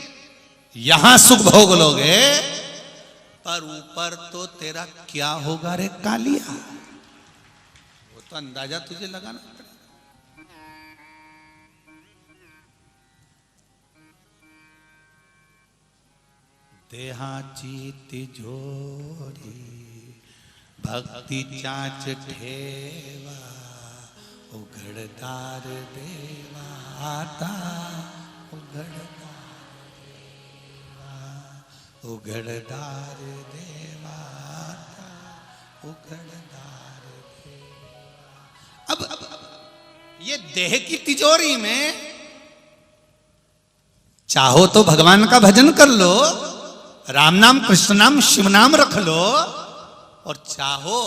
यहां सुख भोग लोगे, पर ऊपर तो तेरा क्या होगा रे कालिया, वो तो अंदाजा तुझे लगाना पड़ेगा। देहाची तिजोरी भक्ति चाच ठेवा, उघड़दार देवा आता, उघड़दार देवा, उघड़दार देवा आता, उघड़दार देवा। अब ये देह की तिजोरी में चाहो तो भगवान का भजन कर लो, राम नाम कृष्ण नाम शिव नाम रख लो, और चाहो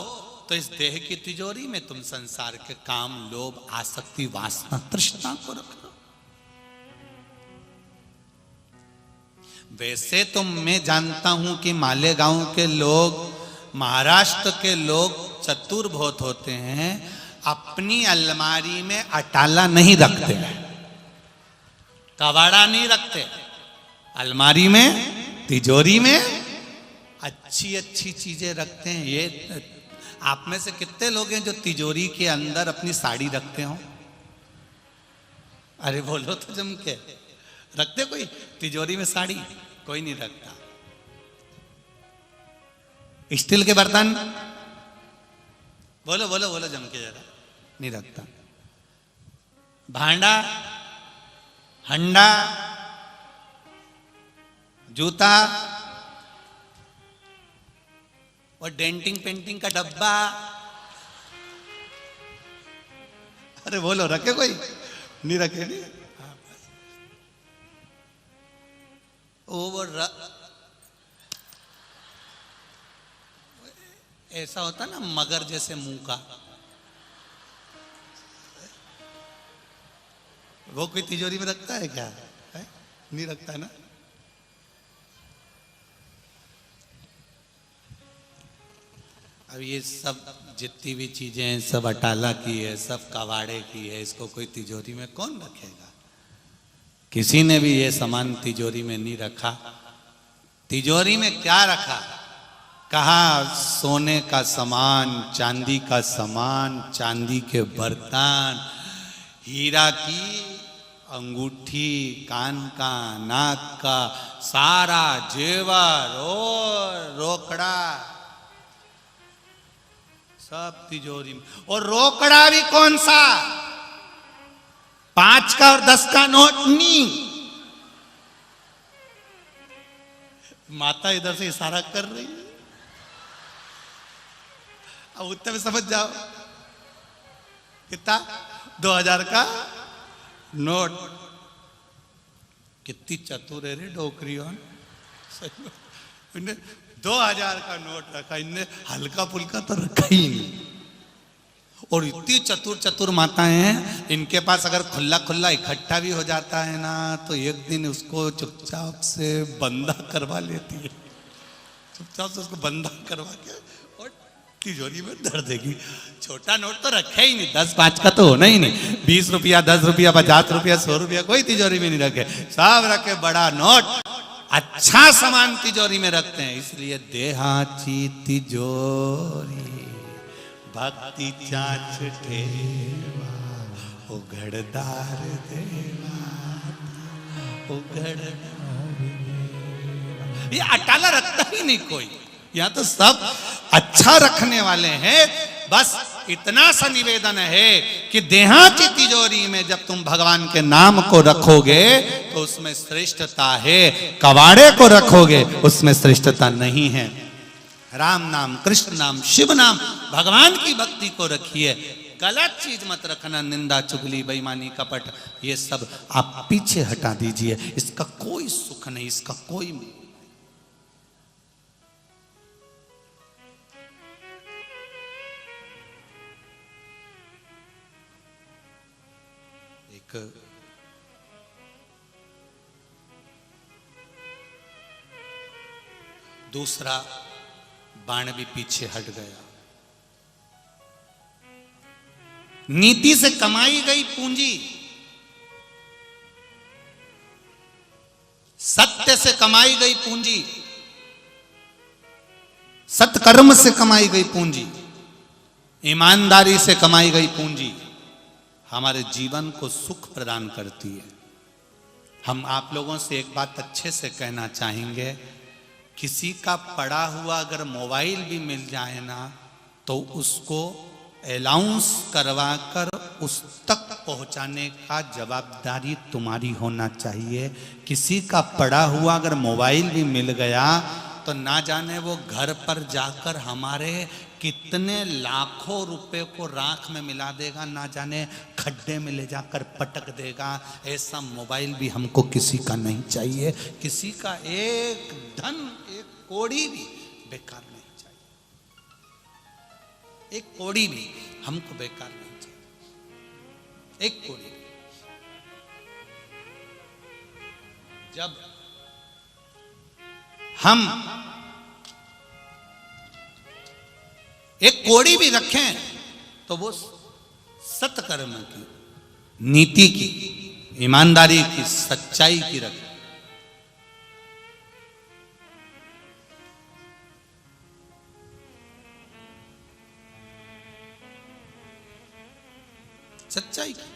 तो इस देह की तिजोरी में तुम संसार के काम, लोभ, आसक्ति, वासना, तृष्णा को रख लो। वैसे तो मैं जानता हूं कि मालेगांव के लोग, महाराष्ट्र के लोग चतुर बहुत होते हैं, अपनी अलमारी में अटाला नहीं रखते, कबाड़ा नहीं रखते, अलमारी में, तिजोरी में अच्छी अच्छी चीजें रखते हैं। ये आप में से कितने लोग हैं जो तिजोरी के अंदर अपनी साड़ी रखते हो? अरे बोलो तो जम के, रखते कोई तिजोरी में साड़ी? कोई नहीं रखता। स्टील के बर्तन, बोलो बोलो बोलो जम के जरा, नहीं रखता। भांडा, हंडा, जूता और डेंटिंग पेंटिंग का डब्बा, अरे बोलो रखे कोई? नहीं रखे, नहीं। वो ऐसा होता ना मगर जैसे मुंह का, वो कोई तिजोरी में रखता है क्या? है? नहीं रखता है ना। अब ये सब जितनी भी चीजें हैं सब अटाला की है, सब कबाड़े की है, इसको कोई तिजोरी में कौन रखेगा? किसी ने भी ये सामान तिजोरी में नहीं रखा। तिजोरी में क्या रखा? कहा सोने का सामान, चांदी का सामान, चांदी के बर्तन, हीरा की अंगूठी, कान का, नाक का, सारा जेवर और रोकड़ा सब तिजोरी में। और रोकड़ा भी कौन सा? 5 का और 10 का नोट नहीं। माता इधर से इशारा कर रही है, अब उत्तर में समझ जाओ कितना? 2000 का नोट। कितनी चतुर है रे डोकरियों, 2000 का नोट रखा, इनने हल्का फुल्का तो रखा ही नहीं। और इतनी चतुर चतुर माताएं हैं, इनके पास अगर खुला खुला इकट्ठा भी हो जाता है ना, तो एक दिन उसको चुपचाप से बंदा करवा लेती है, चुपचाप से उसको बंदा करवा के और तिजोरी में धर देगी। छोटा नोट तो रखे ही नहीं, 10-5 का तो होना ही नहीं। 20 रुपया, 10 रुपया, 50 रुपया, 100 रुपया कोई तिजोरी में नहीं रखे, सब रखे बड़ा नोट, अच्छा सामान तिजोरी में रखते हैं। इसलिए देहाची तिजोरी भक्ति चाच ठेवा, उघड़दार देवा, उघड़दार देवा। ये अटाला रखता ही नहीं कोई, यहाँ तो सब अच्छा रखने वाले हैं। बस इतना सा निवेदन है कि देहाची तिजोरी में जब तुम भगवान के नाम को रखोगे तो उसमें श्रेष्ठता है, कबाड़े को रखोगे उसमें श्रेष्ठता नहीं है। राम नाम, कृष्ण नाम, शिव नाम, भगवान की भक्ति को रखिए। गलत चीज मत रखना, निंदा, चुगली, बेईमानी, कपट, ये सब आप पीछे हटा दीजिए। इसका कोई सुख नहीं, इसका कोई दूसरा बाण भी पीछे हट गया। नीति से कमाई गई पूंजी, सत्य से कमाई गई पूंजी, सत्कर्म से कमाई गई पूंजी, ईमानदारी से कमाई गई पूंजी हमारे जीवन को सुख प्रदान करती है। हम आप लोगों से एक बात अच्छे से कहना चाहेंगे, किसी का पड़ा हुआ अगर मोबाइल भी मिल जाए ना तो उसको अलाउंस करवाकर उस तक पहुंचाने का जवाबदारी तुम्हारी होना चाहिए। किसी का पड़ा हुआ अगर मोबाइल भी मिल गया तो ना जाने वो घर पर जाकर हमारे कितने लाखों रुपए को राख में मिला देगा, ना जाने खड्डे में ले जाकर पटक देगा। ऐसा मोबाइल भी हमको किसी का नहीं चाहिए। किसी का एक धन, एक कौड़ी भी बेकार नहीं चाहिए। एक कौड़ी भी हमको बेकार नहीं चाहिए, एक कौड़ी भी। जब हम एक कौड़ी भी रखें तो वो सत्कर्म की, नीति की, ईमानदारी की, सच्चाई की रखें। सच्चाई की।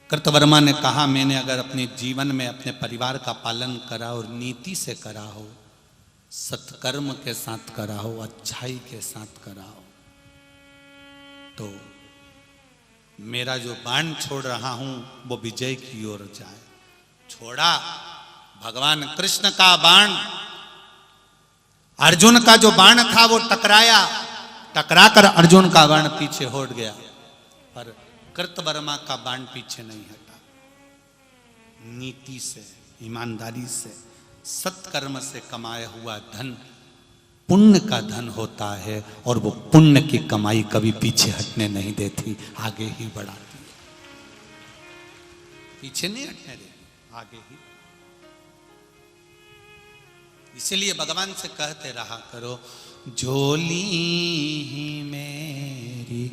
कृतवर्मा ने कहा, मैंने अगर अपने जीवन में अपने परिवार का पालन करा और नीति से करा हो, सत्कर्म के साथ करा हो, अच्छाई के साथ करा हो, तो मेरा जो बाण छोड़ रहा हूं वो विजय की ओर जाए। छोड़ा भगवान कृष्ण का बाण, अर्जुन का जो बाण था वो टकराया, टकराकर अर्जुन का बाण पीछे हट गया, पर कृतवर्मा का बाण पीछे नहीं हटा। नीति से, ईमानदारी से, सत्कर्म से कमाया हुआ धन पुण्य का धन होता है और वो पुण्य की कमाई कभी पीछे हटने नहीं देती, आगे ही बढ़ाती है। पीछे नहीं हटने देती, आगे ही। इसलिए भगवान से कहते रहा करो, झोली ही मेरी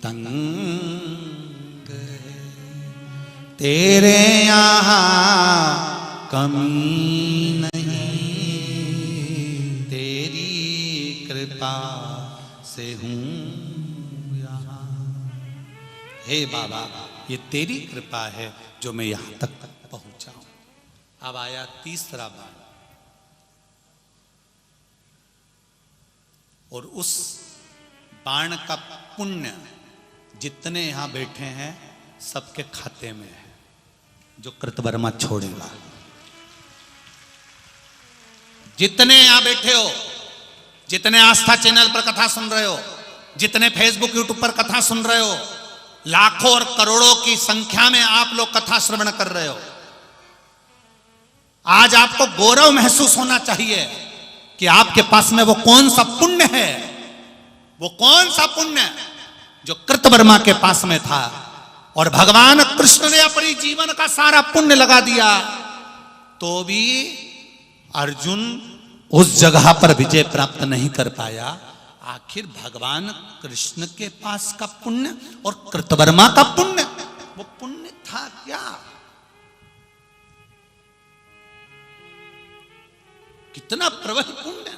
तंग है, तेरे यहाँ कमी नहीं, तेरी कृपा से हूँ यहाँ। हे बाबा, ये तेरी कृपा है जो मैं यहाँ तक पहुँचा हूँ। अब आया तीसरा बाण, और उस बाण का पुण्य जितने यहां बैठे हैं सबके खाते में है, जो कृतवर्मा छोड़ेगा। जितने यहां बैठे हो, जितने आस्था चैनल पर कथा सुन रहे हो, जितने फेसबुक यूट्यूब पर कथा सुन रहे हो, लाखों और करोड़ों की संख्या में आप लोग कथा श्रवण कर रहे हो, आज आपको गौरव महसूस होना चाहिए कि आपके पास में वो कौन सा पुण्य है, वो कौन सा पुण्य जो कृतवर्मा के पास में था। और भगवान कृष्ण ने अपनी जीवन का सारा पुण्य लगा दिया तो भी अर्जुन उस जगह पर विजय प्राप्त नहीं कर पाया। आखिर भगवान कृष्ण के पास का पुण्य और कृतवर्मा का पुण्य, वो पुण्य था क्या? कितना प्रबल पुण्य।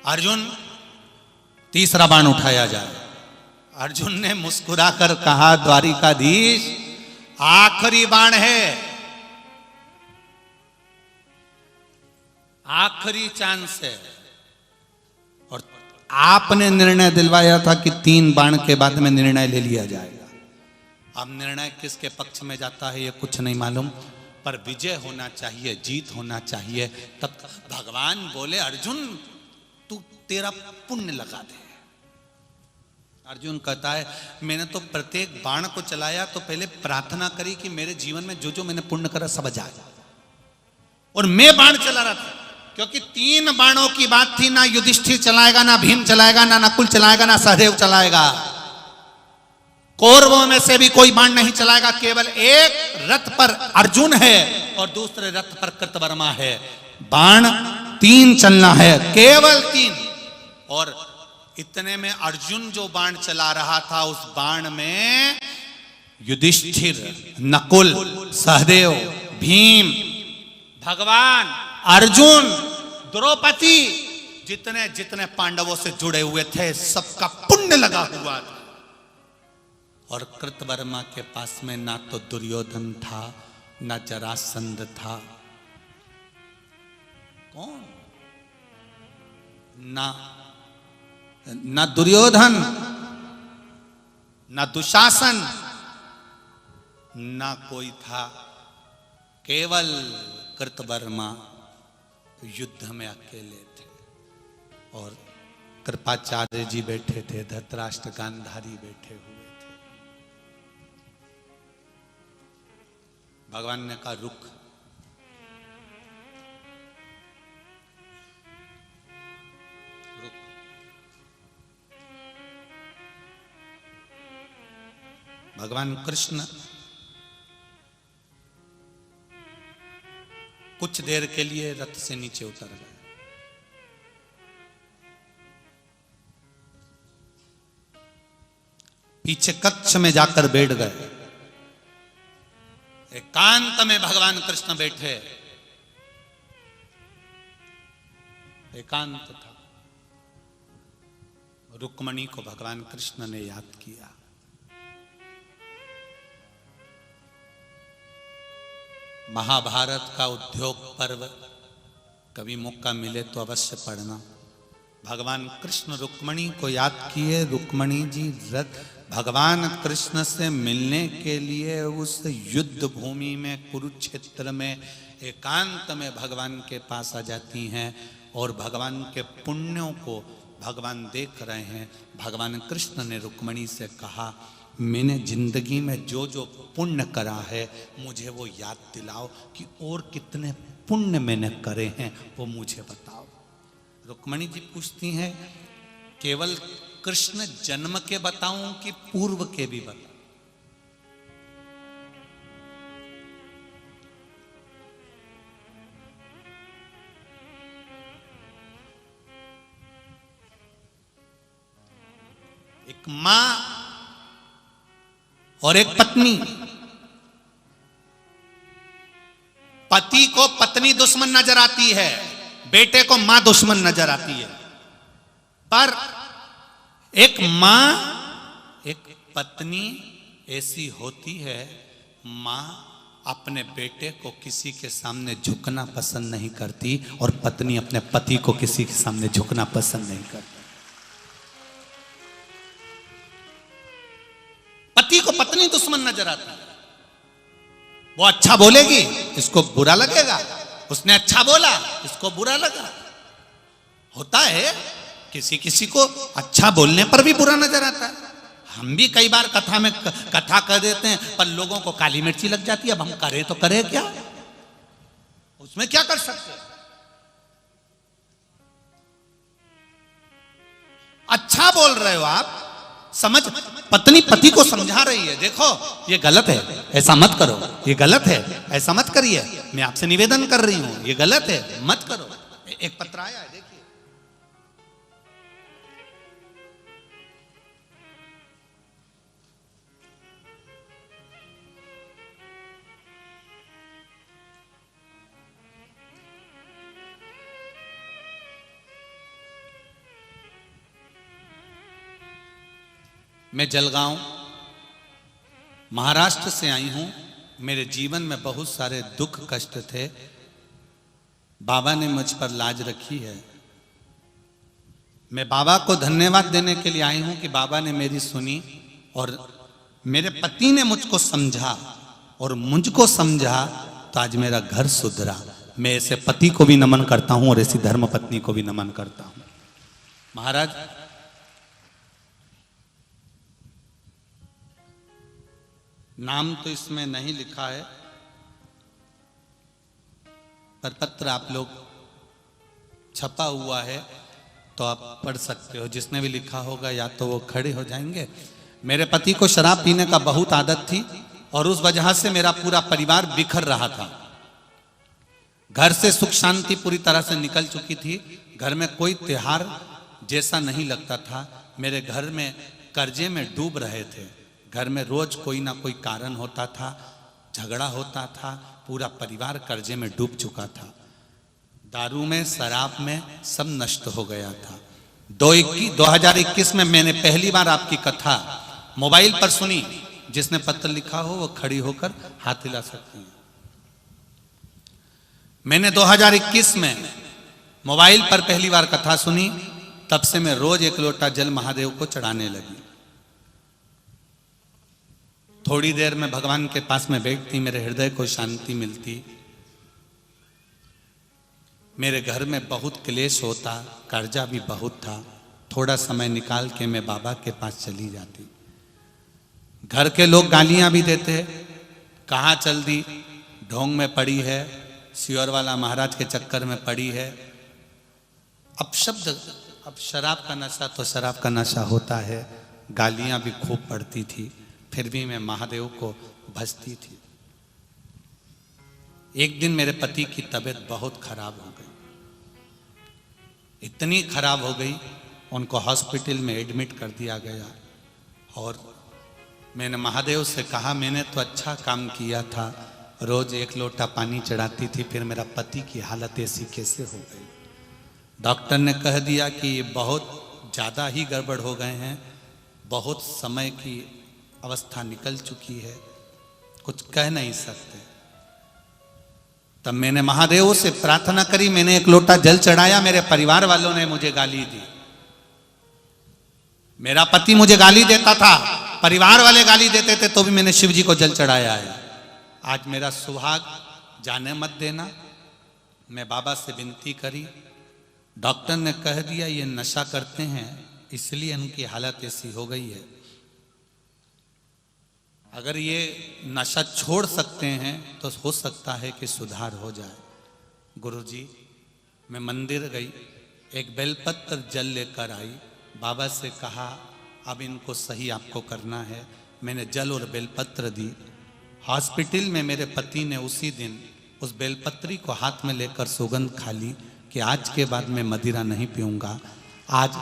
अर्जुन, तीसरा बाण उठाया जाए। अर्जुन ने मुस्कुराकर कहा, द्वारिकाधीश आखिरी बाण है, आखिरी चांस है। और आपने निर्णय दिलवाया था कि 3 बाण के बाद में निर्णय ले लिया जाएगा। अब निर्णय किसके पक्ष में जाता है ये कुछ नहीं मालूम, पर विजय होना चाहिए, जीत होना चाहिए। तब भगवान बोले, अर्जुन तू तेरा पुण्य लगा दे। अर्जुन कहता है, मैंने तो प्रत्येक बाण को चलाया तो पहले प्रार्थना करी कि मेरे जीवन में जो जो मैंने पुण्य करा सब जाए, और मैं बाण चला रहा था क्योंकि 3 बाणों की बात थी। ना युधिष्ठिर चलाएगा, ना भीम चलाएगा, ना नकुल चलाएगा, ना सहदेव चलाएगा। कौरवों में से भी कोई बाण नहीं चलाएगा, केवल एक रथ पर अर्जुन है और दूसरे रथ पर कृतवर्मा है। बाण 3 चलना है, केवल 3। और इतने में अर्जुन जो बाण चला रहा था, उस बाण में युधिष्ठिर, नकुल, सहदेव, भीम, भगवान, अर्जुन, द्रौपदी, जितने जितने पांडवों से जुड़े हुए थे सबका पुण्य लगा हुआ था। और कृतवर्मा के पास में ना तो दुर्योधन था, ना जरासंध था। कौन? ना दुर्योधन, ना दुशासन, ना कोई था। केवल कृतवर्मा युद्ध में अकेले थे। और कृपाचार्य जी बैठे थे, धृतराष्ट्र गांधारी बैठे हुए थे। भगवान ने कहा रुक। रुक। भगवान कृष्ण कुछ देर के लिए रथ से नीचे उतर गए। पीछे कक्ष में जाकर बैठ गए। एकांत में भगवान कृष्ण बैठे। एकांत था। रुक्मणी को भगवान कृष्ण ने याद किया। महाभारत का उद्योग पर्व कभी मौका मिले तो अवश्य पढ़ना। भगवान कृष्ण रुक्मणी को याद किए। रुक्मणी जी भगवान कृष्ण से मिलने के लिए उस युद्ध भूमि में, कुरुक्षेत्र में एकांत में भगवान के पास आ जाती हैं और भगवान के पुण्यों को भगवान देख रहे हैं। भगवान कृष्ण ने रुक्मणी से कहा, मैंने जिंदगी में जो जो पुण्य करा है मुझे वो याद दिलाओ कि और कितने पुण्य मैंने करे हैं वो मुझे बताओ। रुक्मणी जी पूछती हैं, केवल कृष्ण जन्म के बताऊं कि पूर्व के भी बताऊं? एक मां और एक पत्नी, पति को पत्नी दुश्मन नजर आती है, बेटे को मां दुश्मन नजर आती है। पर एक मां, एक पत्नी ऐसी होती है, मां अपने बेटे को किसी के सामने झुकना पसंद नहीं करती और पत्नी अपने पति को किसी के सामने झुकना पसंद नहीं करती। पति को पत्नी दुश्मन नजर आती है। वो अच्छा बोलेगी, इसको बुरा लगेगा। उसने अच्छा बोला, इसको बुरा लगा। होता है, किसी किसी को अच्छा बोलने पर भी बुरा नजर आता है। हम भी कई बार कथा में कथा कर देते हैं पर लोगों को काली मिर्ची लग जाती है। अब हम करें तो करें क्या? उसमें क्या कर सकते हैं? अच्छा बोल रहे हो आप, समझ, पत्नी पति को समझा रही है, देखो ये गलत है, ऐसा मत करो, ये गलत है, ऐसा मत करिए, मैं आपसे निवेदन कर रही हूं, ये गलत है, मत करो। एक पत्र आया है, देखिए। मैं जलगांव महाराष्ट्र से आई हूं। मेरे जीवन में बहुत सारे दुख कष्ट थे। बाबा ने मुझ पर लाज रखी है। मैं बाबा को धन्यवाद देने के लिए आई हूं कि बाबा ने मेरी सुनी और मेरे पति ने मुझको समझा और मुझको समझा तो आज मेरा घर सुधरा। मैं ऐसे पति को भी नमन करता हूं और ऐसी धर्म पत्नी को भी नमन करता हूं। महाराज, नाम तो इसमें नहीं लिखा है पर पत्र आप लोग छपा हुआ है तो आप पढ़ सकते हो। जिसने भी लिखा होगा या तो वो खड़े हो जाएंगे मेरे पति को शराब पीने का बहुत आदत थी और उस वजह से मेरा पूरा परिवार बिखर रहा था। घर से सुख शांति पूरी तरह से निकल चुकी थी। घर में कोई त्योहार जैसा नहीं लगता था। मेरे घर में कर्जे में डूब रहे थे। घर में रोज कोई ना कोई कारण होता था, झगड़ा होता था, पूरा परिवार कर्जे में डूब चुका था। दारू में, शराब में सब नष्ट हो गया था। 2021 में मैंने पहली बार आपकी कथा मोबाइल पर सुनी। जिसने पत्र लिखा हो वो खड़ी होकर हाथ हिला सकती है। मैंने 2021 में मोबाइल पर पहली बार कथा सुनी। तब से मैं रोज एक लोटा जल महादेव को चढ़ाने लगी। थोड़ी देर में भगवान के पास में बैठती, मेरे हृदय को शांति मिलती। मेरे घर में बहुत क्लेश होता, कर्जा भी बहुत था। थोड़ा समय निकाल के मैं बाबा के पास चली जाती। घर के लोग गालियां भी देते, कहाँ चल दी, ढोंग में पड़ी है, सियोर वाला महाराज के चक्कर में पड़ी है। अब शराब का नशा तो शराब का नशा होता है। गालियां भी खूब पड़ती थी, फिर भी मैं महादेव को भजती थी। एक दिन मेरे पति की तबीयत बहुत खराब हो गई, इतनी खराब हो गई उनको हॉस्पिटल में एडमिट कर दिया गया। और मैंने महादेव से कहा, मैंने तो अच्छा काम किया था, रोज एक लोटा पानी चढ़ाती थी, फिर मेरा पति की हालत ऐसी कैसे हो गई। डॉक्टर ने कह दिया कि ये बहुत ज़्यादा ही गड़बड़ हो गए हैं, बहुत समय की अवस्था निकल चुकी है, कुछ कह नहीं सकते। तब मैंने महादेव से प्रार्थना करी, मैंने एक लोटा जल चढ़ाया। मेरे परिवार वालों ने मुझे गाली दी। मेरा पति मुझे गाली देता था, परिवार वाले गाली देते थे, तो भी मैंने शिव जी को जल चढ़ाया है। आज मेरा सुहाग जाने मत देना। मैं बाबा से विनती करी। डॉक्टर ने कह दिया ये नशा करते हैं, इसलिए उनकी हालत ऐसी हो गई है। अगर ये नशा छोड़ सकते हैं तो हो सकता है कि सुधार हो जाए। गुरुजी, मैं मंदिर गई, एक बेलपत्र जल लेकर आई। बाबा से कहा अब इनको सही आपको करना है। मैंने जल और बेलपत्र दी। हॉस्पिटल में मेरे पति ने उसी दिन उस बेलपत्री को हाथ में लेकर सौगंध खा ली कि आज के बाद मैं मदिरा नहीं पीऊंगा। आज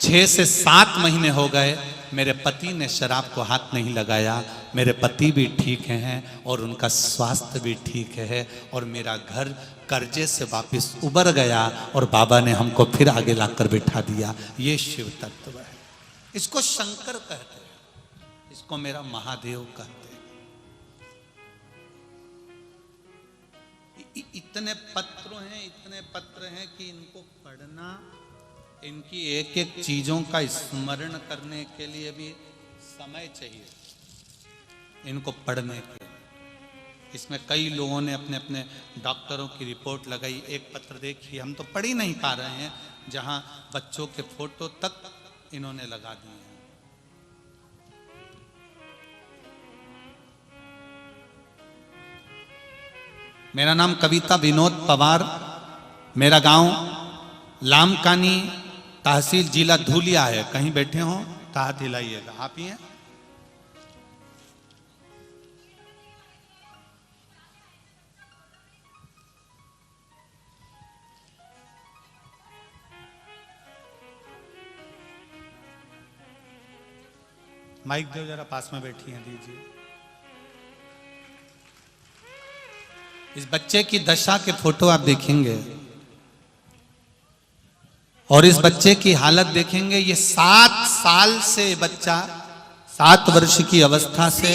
6 से 7 महीने हो गए, मेरे पति ने शराब को हाथ नहीं लगाया। मेरे पति भी ठीक हैं और उनका स्वास्थ्य भी ठीक है और मेरा घर कर्जे से वापस उबर गया और बाबा ने हमको फिर आगे लाकर बिठा दिया। ये शिव तत्व है। इसको शंकर कहते हैं, इसको मेरा महादेव कहते हैं। इतने पत्र हैं कि इनको पढ़ना, इनकी एक एक चीजों का स्मरण करने के लिए भी समय चाहिए, इनको पढ़ने के। इसमें कई लोगों ने अपने अपने डॉक्टरों की रिपोर्ट लगाई। एक पत्र देखिए, हम तो पढ़ ही नहीं पा रहे हैं, जहां बच्चों के फोटो तक इन्होंने लगा दिए हैं। मेरा नाम कविता विनोद पवार, मेरा गांव लामकानी, तहसील जिला धूलिया है। कहीं बैठे हो तो हाथ हिलाइएगा। आप ही हैं? माइक दो जरा, पास में बैठी हैं, दीजिए। इस बच्चे की दशा के फोटो आप देखेंगे और इस बच्चे की हालत देखेंगे। ये 7 साल से बच्चा 7 वर्ष की अवस्था से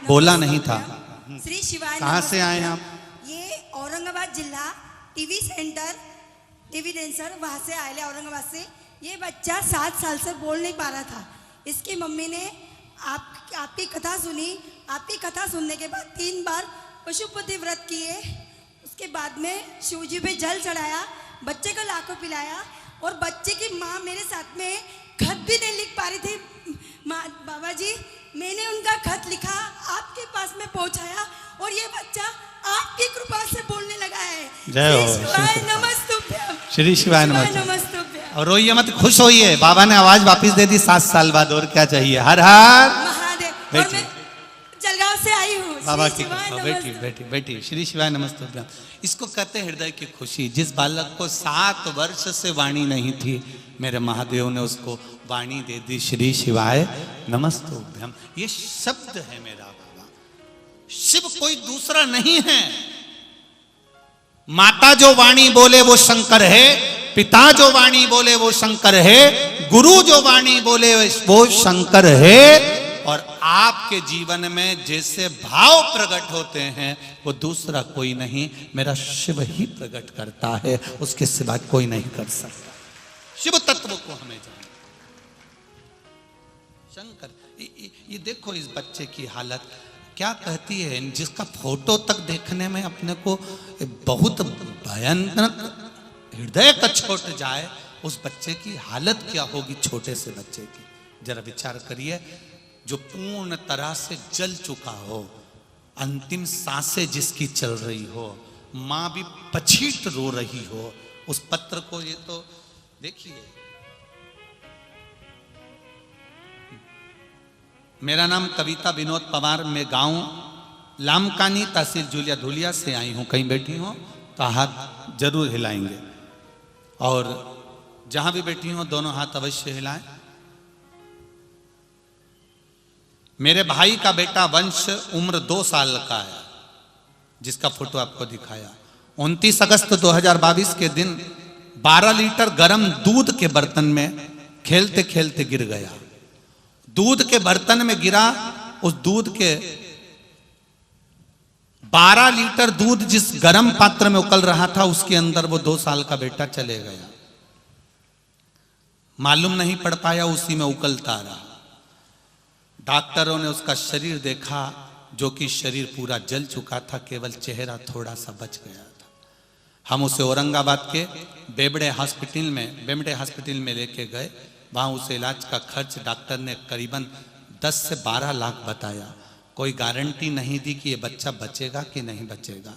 बोला नहीं था। श्री शिवाय। कहाँ से आए हैं आप? ये औरंगाबाद जिला टीवी सेंटर, टीवी डेंसर, वहां से आए ले, औरंगाबाद से। ये बच्चा 7 साल से बोल नहीं पा रहा था। इसकी मम्मी ने आपकी कथा सुनी। आपकी कथा सुनने के बाद 3 बार पशुपति व्रत किए। उसके बाद में शिवजी पे जल चढ़ाया, बच्चे को लाखों पिलाया और बच्चे की माँ मेरे साथ में खत भी नहीं लिख पा रही थी। बाबा जी, मैंने उनका खत लिखा, आपके पास में पहुंचाया और ये बच्चा आपकी कृपा से बोलने लगा है। जय हो। श्री शिवाय नमस्तुभ्यम। श्री शिवाय नमस्तुभ्यम। नमस्तुभ्यम। और रोइए मत, खुश होइए, बाबा ने आवाज वापस दे दी 7 साल बाद, और क्या चाहिए। हर हर महादेव। और बैठिए। मैं जलगांव से आई हूँ। बाबा श्री की शिवाय कृपा। नमस्ते। बैठिए बैठिए बैठिए। श्री शिवाय नमस्तुभ्यम। इसको कहते हैं हृदय की खुशी। जिस बालक को 7 वर्ष से वाणी नहीं थी, मेरे महादेव ने उसको वाणी दे दी। श्री शिवाय नमस्तुभ्यम। ये शब्द है मेरा बाबा। शिव कोई दूसरा नहीं है। माता जो वाणी बोले वो शंकर है, पिता जो वाणी बोले वो शंकर है, गुरु जो वाणी बोले वो शंकर है। और आपके जीवन में जैसे भाव प्रकट होते हैं वो दूसरा कोई नहीं, मेरा शिव ही प्रकट करता है, उसके सिवा कोई नहीं कर सकता। शिव तत्व को हमें जाना। शंकर, ये देखो इस बच्चे की हालत क्या कहती है। जिसका फोटो तक देखने में अपने को बहुत भयानक हृदय का छोट जाए, उस बच्चे की हालत क्या होगी, छोटे से बच्चे की। जरा विचार करिए, जो पूर्ण तरह से जल चुका हो, अंतिम सांसें जिसकी चल रही हो, मां भी पछीट रो रही हो उस पत्र को। ये तो देखिए। मेरा नाम कविता विनोद पवार, मैं गांव लामकानी तहसील जूलिया धुलिया से आई हूं। कहीं बैठी हो तो हाथ जरूर हिलाएंगे, और जहां भी बैठी हो दोनों हाथ अवश्य हिलाएं। मेरे भाई का बेटा वंश उम्र 2 साल का है, जिसका फोटो आपको दिखाया। 29 अगस्त 2022 के दिन 12 लीटर गर्म दूध के बर्तन में खेलते खेलते गिर गया। दूध के बर्तन में गिरा, उस दूध के 12 लीटर दूध जिस गर्म पात्र में उकल रहा था, उसके अंदर वो 2 साल का बेटा चले गया। मालूम नहीं पड़ पाया, उसी में उकलता रहा। डॉक्टरों ने उसका शरीर देखा, जो कि शरीर पूरा जल चुका था, केवल चेहरा थोड़ा सा बच गया था। हम उसे औरंगाबाद के बेमड़े हॉस्पिटल में लेके गए। वहाँ उसे इलाज का खर्च डॉक्टर ने करीबन 10 से 12 लाख बताया। कोई गारंटी नहीं दी कि ये बच्चा बचेगा कि नहीं बचेगा।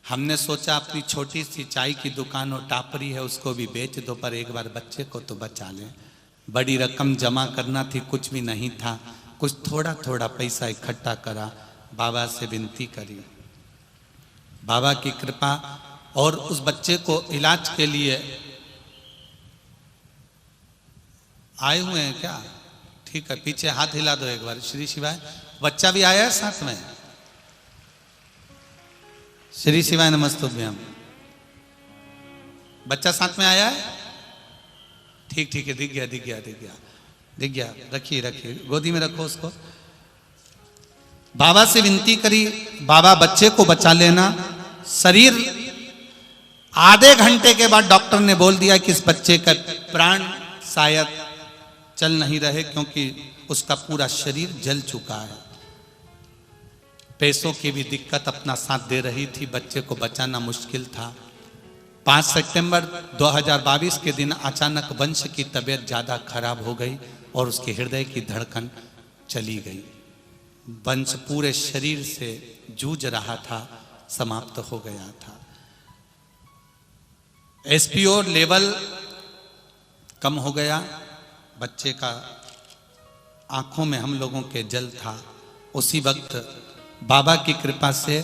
हमने सोचा अपनी छोटी सी चाय की दुकान और टापरी है, उसको भी बेच दो, पर एक बार बच्चे को तो बचा लें। बड़ी रकम जमा करना थी, कुछ भी नहीं था। कुछ थोड़ा थोड़ा पैसा इकट्ठा करा, बाबा से विनती करी, बाबा की कृपा। और उस बच्चे को इलाज के लिए आए हुए हैं क्या? ठीक है, पीछे हाथ हिला दो एक बार। श्री शिवाय। बच्चा भी आया है साथ में। श्री शिवाय नमस्तुभ्यम। बच्चा साथ में आया है? ठीक ठीक है, दिख गया। रखिए, गोदी में रखो उसको। बाबा से विनती करी, बाबा बच्चे को बचा लेना। शरीर आधे घंटे के बाद डॉक्टर ने बोल दिया कि इस बच्चे का प्राण शायद चल नहीं रहे, क्योंकि उसका पूरा शरीर जल चुका है। पैसों की भी दिक्कत अपना साथ दे रही थी, बच्चे को बचाना मुश्किल था। 5 सितंबर 2022 के दिन अचानक वंश की तबीयत ज़्यादा खराब हो गई और उसके हृदय की धड़कन चली गई। वंश पूरे शरीर से जूझ रहा था, समाप्त हो गया था। एसपीओ लेवल कम हो गया। बच्चे का आंखों में हम लोगों के जल था। उसी वक्त बाबा की कृपा से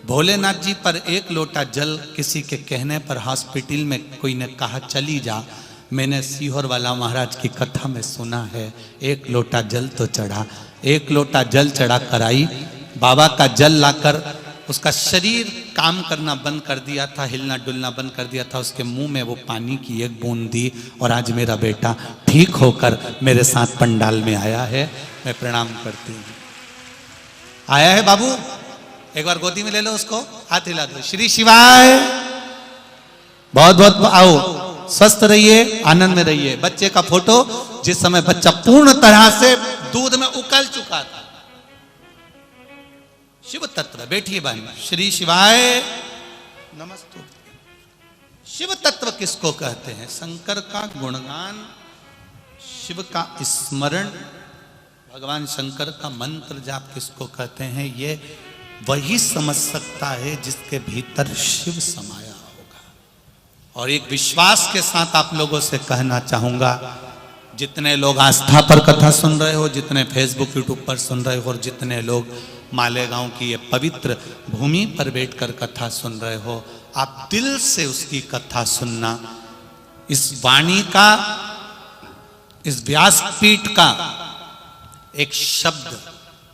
भोलेनाथ जी पर 1 लोटा जल किसी के कहने पर हॉस्पिटल में कोई ने कहा चली जा। मैंने सीहोर वाला महाराज की कथा में सुना है, 1 लोटा जल तो चढ़ा। 1 लोटा जल चढ़ा कर आई। बाबा का जल लाकर उसका शरीर काम करना बंद कर दिया था, हिलना डुलना बंद कर दिया था। उसके मुंह में वो पानी की 1 बूंद दी और आज मेरा बेटा ठीक होकर मेरे साथ पंडाल में आया है। मैं प्रणाम करती हूँ। आया है बाबू, एक बार गोदी में ले लो उसको, हाथ हिला दो। श्री शिवाय। बहुत बहुत आओ, स्वस्थ रहिए, आनंद में रहिए। बच्चे का फोटो जिस समय बच्चा पूर्ण तरह से दूध में उकल चुका था। शिव तत्व। बैठिए बहन। श्री शिवाय नमस्ते। शिव तत्व किसको कहते हैं? शंकर का गुणगान, शिव का स्मरण, भगवान शंकर का मंत्र जाप किसको कहते हैं? ये वही समझ सकता है जिसके भीतर शिव समाया होगा। और एक विश्वास के साथ आप लोगों से कहना चाहूंगा, जितने लोग आस्था पर कथा सुन रहे हो, जितने फेसबुक यूट्यूब पर सुन रहे हो, और जितने लोग मालेगांव की ये पवित्र भूमि पर बैठकर कथा सुन रहे हो, आप दिल से उसकी कथा सुनना। इस वाणी का, इस व्यासपीठ का एक शब्द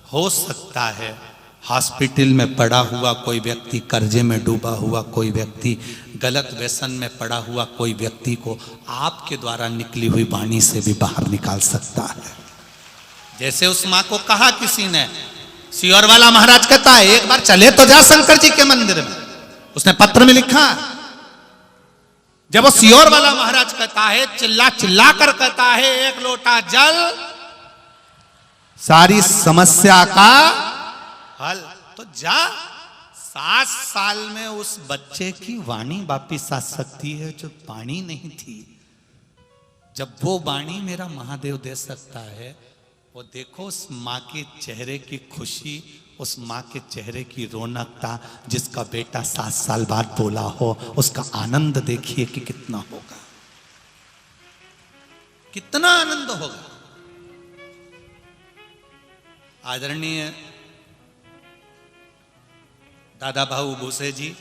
हो सकता है हॉस्पिटल में पड़ा हुआ कोई व्यक्ति, कर्जे में डूबा हुआ कोई व्यक्ति, गलत व्यसन में पड़ा हुआ कोई व्यक्ति को आपके द्वारा निकली हुई वाणी से भी बाहर निकाल सकता है। जैसे उस मां को कहा किसी ने, सियोर वाला महाराज कहता है एक बार चले तो जा शंकर जी के मंदिर में, उसने पत्र में लिखा। जब वो सियोर वाला महाराज कहता है, चिल्ला चिल्ला कर कहता है, एक लोटा जल सारी समस्या का हल, तो जा। 7 साल में उस बच्चे की वाणी वापिस आ सकती है जो वाणी नहीं थी। जब वो वाणी मेरा महादेव दे सकता है, वो देखो उस माँ के चेहरे की खुशी, उस माँ के चेहरे की रौनकता, जिसका बेटा 7 साल बाद बोला हो, उसका आनंद देखिए कि कितना होगा, कितना आनंद होगा। आदरणीय दादा भाऊ भूसे जी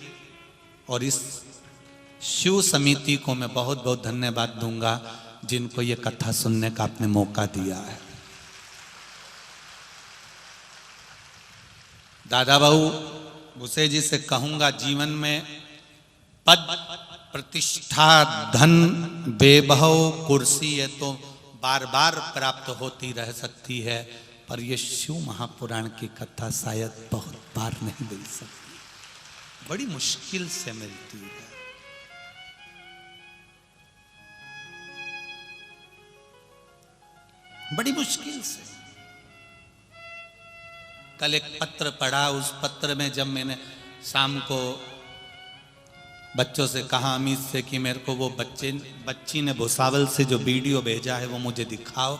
और इस शिव समिति को मैं बहुत बहुत धन्यवाद दूंगा, जिनको ये कथा सुनने का आपने मौका दिया है। दादा भाऊ भूसे जी से कहूंगा, जीवन में पद प्रतिष्ठा धन वैभव कुर्सी ये तो बार बार प्राप्त होती रह सकती है, पर ये शिव महापुराण की कथा शायद बहुत बार नहीं मिल सकती, बड़ी मुश्किल से मिलती है। बड़ी मुश्किल से। कल एक पत्र पढ़ा, उस पत्र में जब मैंने शाम को बच्चों से कहा, अमित से, कि मेरे को वो बच्ची ने भुसावल से जो वीडियो भेजा है वो मुझे दिखाओ।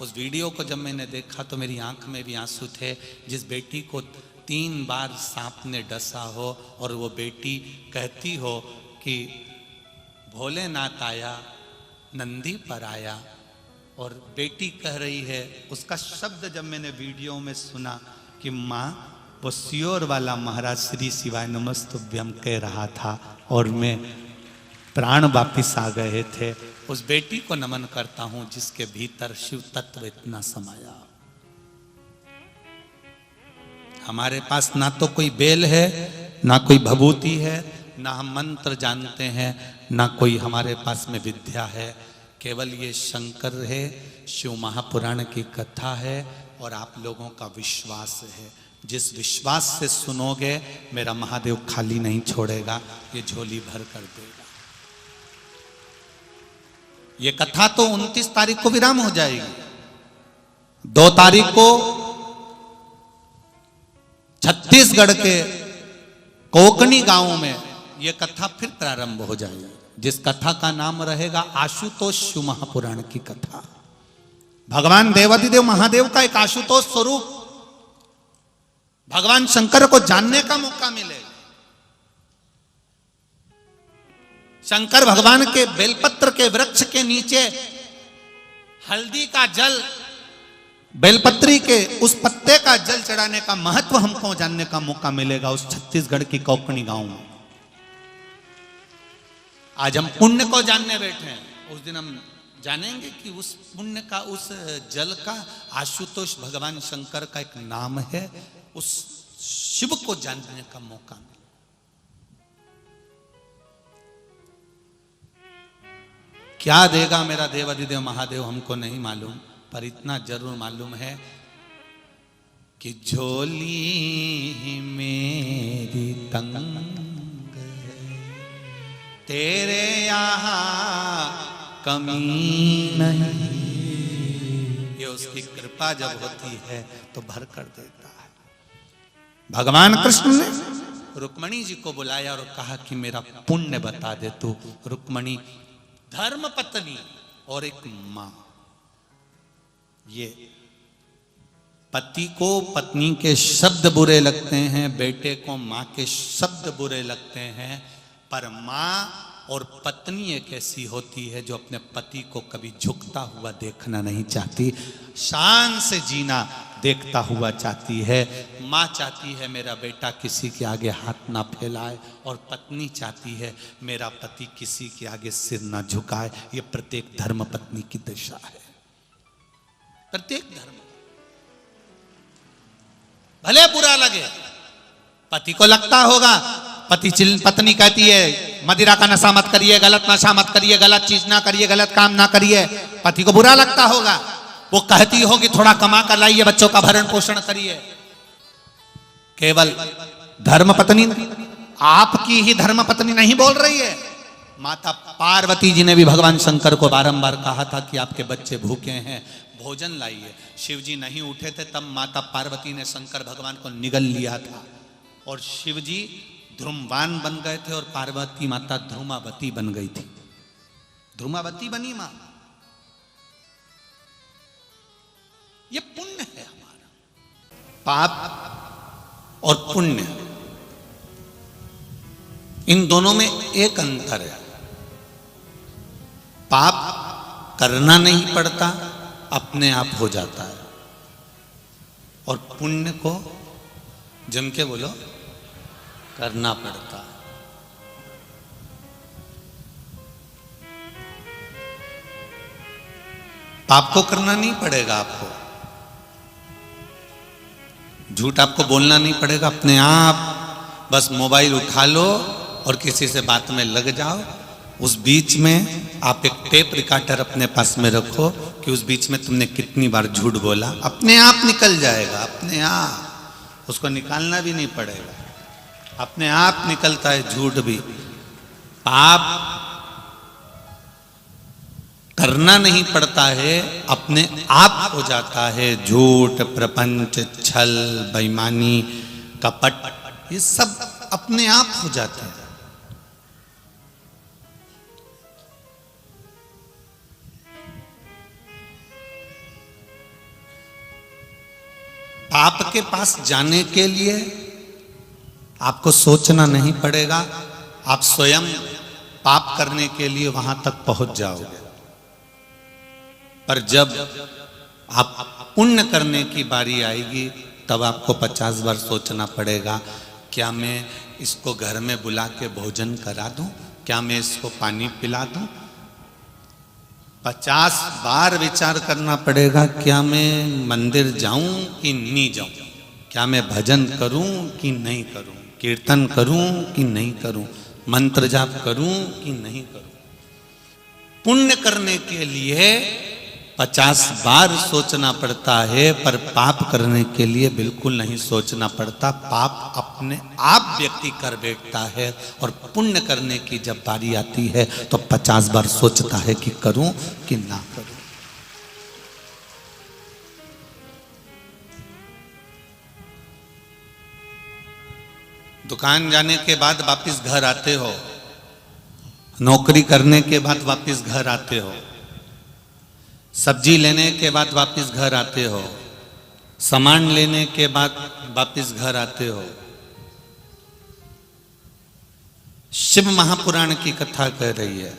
उस वीडियो को जब मैंने देखा तो मेरी आंख में भी आंसू थे। जिस बेटी को 3 बार सांप ने डसा हो और वो बेटी कहती हो कि भोलेनाथ आया, नंदी पर आया, और बेटी कह रही है, उसका शब्द जब मैंने वीडियो में सुना कि माँ वो सियोर वाला महाराज श्री शिवाय नमस्तुभ्यम कह रहा था और मैं प्राण वापिस आ गए थे, उस बेटी को नमन करता हूं जिसके भीतर शिव तत्व इतना समाया। हमारे पास ना तो कोई बेल है, ना कोई भभूति है, ना हम मंत्र जानते हैं, ना कोई हमारे पास में विद्या है, केवल ये शंकर है, शिव महापुराण की कथा है और आप लोगों का विश्वास है। जिस विश्वास से सुनोगे, मेरा महादेव खाली नहीं छोड़ेगा, ये झोली भर कर देगा। ये कथा तो 29 तारीख को विराम हो जाएगी। 2 तारीख को छत्तीसगढ़ के कोकणी गांव में ये कथा फिर प्रारंभ हो जाएगी, जिस कथा का नाम रहेगा आशुतोष शिव महापुराण की कथा। भगवान देवाधिदेव महादेव का एक आशुतोष स्वरूप भगवान शंकर को जानने का मौका मिलेगा। शंकर भगवान के बेलपत्र के वृक्ष के नीचे हल्दी का जल, बेलपत्री के उस पत्ते का जल चढ़ाने का महत्व हमको जानने का मौका मिलेगा उस छत्तीसगढ़ की कोकणी गांव में। आज हम पुण्य को जानने बैठे हैं, उस दिन हम जानेंगे कि उस पुण्य का, उस जल का आशुतोष भगवान शंकर का एक नाम है। उस शिव को जानने का मौका मिला। क्या देगा मेरा देवाधिदेव महादेव हमको नहीं मालूम, पर इतना जरूर मालूम है कि झोली मेरी तंग तेरे यहाँ कमी नहीं, ये उसकी कृपा जब होती है तो भर कर देता है। भगवान कृष्ण ने रुक्मणी जी को बुलाया और कहा कि मेरा पुण्य बता दे तू। रुक्मणी धर्म पत्नी और एक मां, ये पति को पत्नी के शब्द बुरे लगते हैं, बेटे को मां के शब्द बुरे लगते हैं, पर मां और पत्नी एक ऐसी होती है जो अपने पति को कभी झुकता हुआ देखना नहीं चाहती, शान से जीना देखता हुआ चाहती है। माँ चाहती है मेरा बेटा किसी के आगे हाथ ना फैलाए, और पत्नी चाहती है मेरा पति किसी के आगे सिर ना झुकाए। ये प्रत्येक धर्म पत्नी की दशा है, प्रत्येक धर्म। भले बुरा लगे, पति को लगता होगा, पत्नी कहती है मदिरा का नशा मत करिए, गलत नशा मत करिए, गलत चीज ना करिए, गलत काम ना करिए, पति को बुरा लगता होगा। वो कहती होगी थोड़ा कमा कर लाइए, बच्चों का भरण पोषण करिए। केवल धर्म पत्नी, आपकी ही धर्म पत्नी नहीं बोल रही है, माता पार्वती जी ने भी भगवान शंकर को बारंबार कहा था कि आपके बच्चे भूखे हैं, भोजन लाइए। शिव जी नहीं उठे थे, तब माता पार्वती ने शंकर भगवान को निगल लिया था, और शिव जी ध्रुमवान बन गए थे और पार्वती माता ध्रुमावती बन गई थी। ध्रुमावती बनी मां। ये पुण्य है हमारा। पाप और पुण्य, इन दोनों में एक अंतर है। पाप करना नहीं पड़ता, अपने आप हो जाता है, और पुण्य को जम के बोलो करना पड़ता है। पाप को करना नहीं पड़ेगा, आपको झूठ आपको बोलना नहीं पड़ेगा, अपने आप बस मोबाइल उठा लो और किसी से बात में लग जाओ। उस बीच में आप एक टेप रिकॉर्डर अपने पास में रखो कि उस बीच में तुमने कितनी बार झूठ बोला, अपने आप निकल जाएगा, अपने आप, उसको निकालना भी नहीं पड़ेगा, अपने आप निकलता है झूठ भी। पाप करना नहीं पड़ता है, अपने आप हो जाता है। झूठ, प्रपंच, छल, बेईमानी, कपट, ये सब अपने आप हो जाता है। पाप के पास जाने के लिए आपको सोचना नहीं पड़ेगा, आप स्वयं पाप करने के लिए वहां तक पहुंच जाओगे। पर जब आप पुण्य करने की बारी आएगी, तब आपको 50 बार सोचना पड़ेगा, क्या मैं इसको घर में बुला के भोजन करा दूं, क्या मैं इसको पानी पिला दूं। 50 बार विचार करना पड़ेगा, क्या मैं मंदिर जाऊं कि नहीं जाऊं, क्या मैं भजन करूं कि नहीं करूं, कीर्तन करूं कि नहीं करूं, मंत्र जाप करूं कि नहीं करूं। पुण्य करने के लिए 50 बार सोचना पड़ता है, पर पाप करने के लिए बिल्कुल नहीं सोचना पड़ता। पाप अपने आप व्यक्ति कर बैठता है, और पुण्य करने की जब बारी आती है तो 50 बार सोचता है कि करूं कि ना करूं। दुकान जाने के बाद वापस घर आते हो, नौकरी करने के बाद वापस घर आते हो, सब्जी लेने के बाद वापस घर आते हो, सामान लेने के बाद वापस घर आते हो। शिव महापुराण की कथा कह रही है,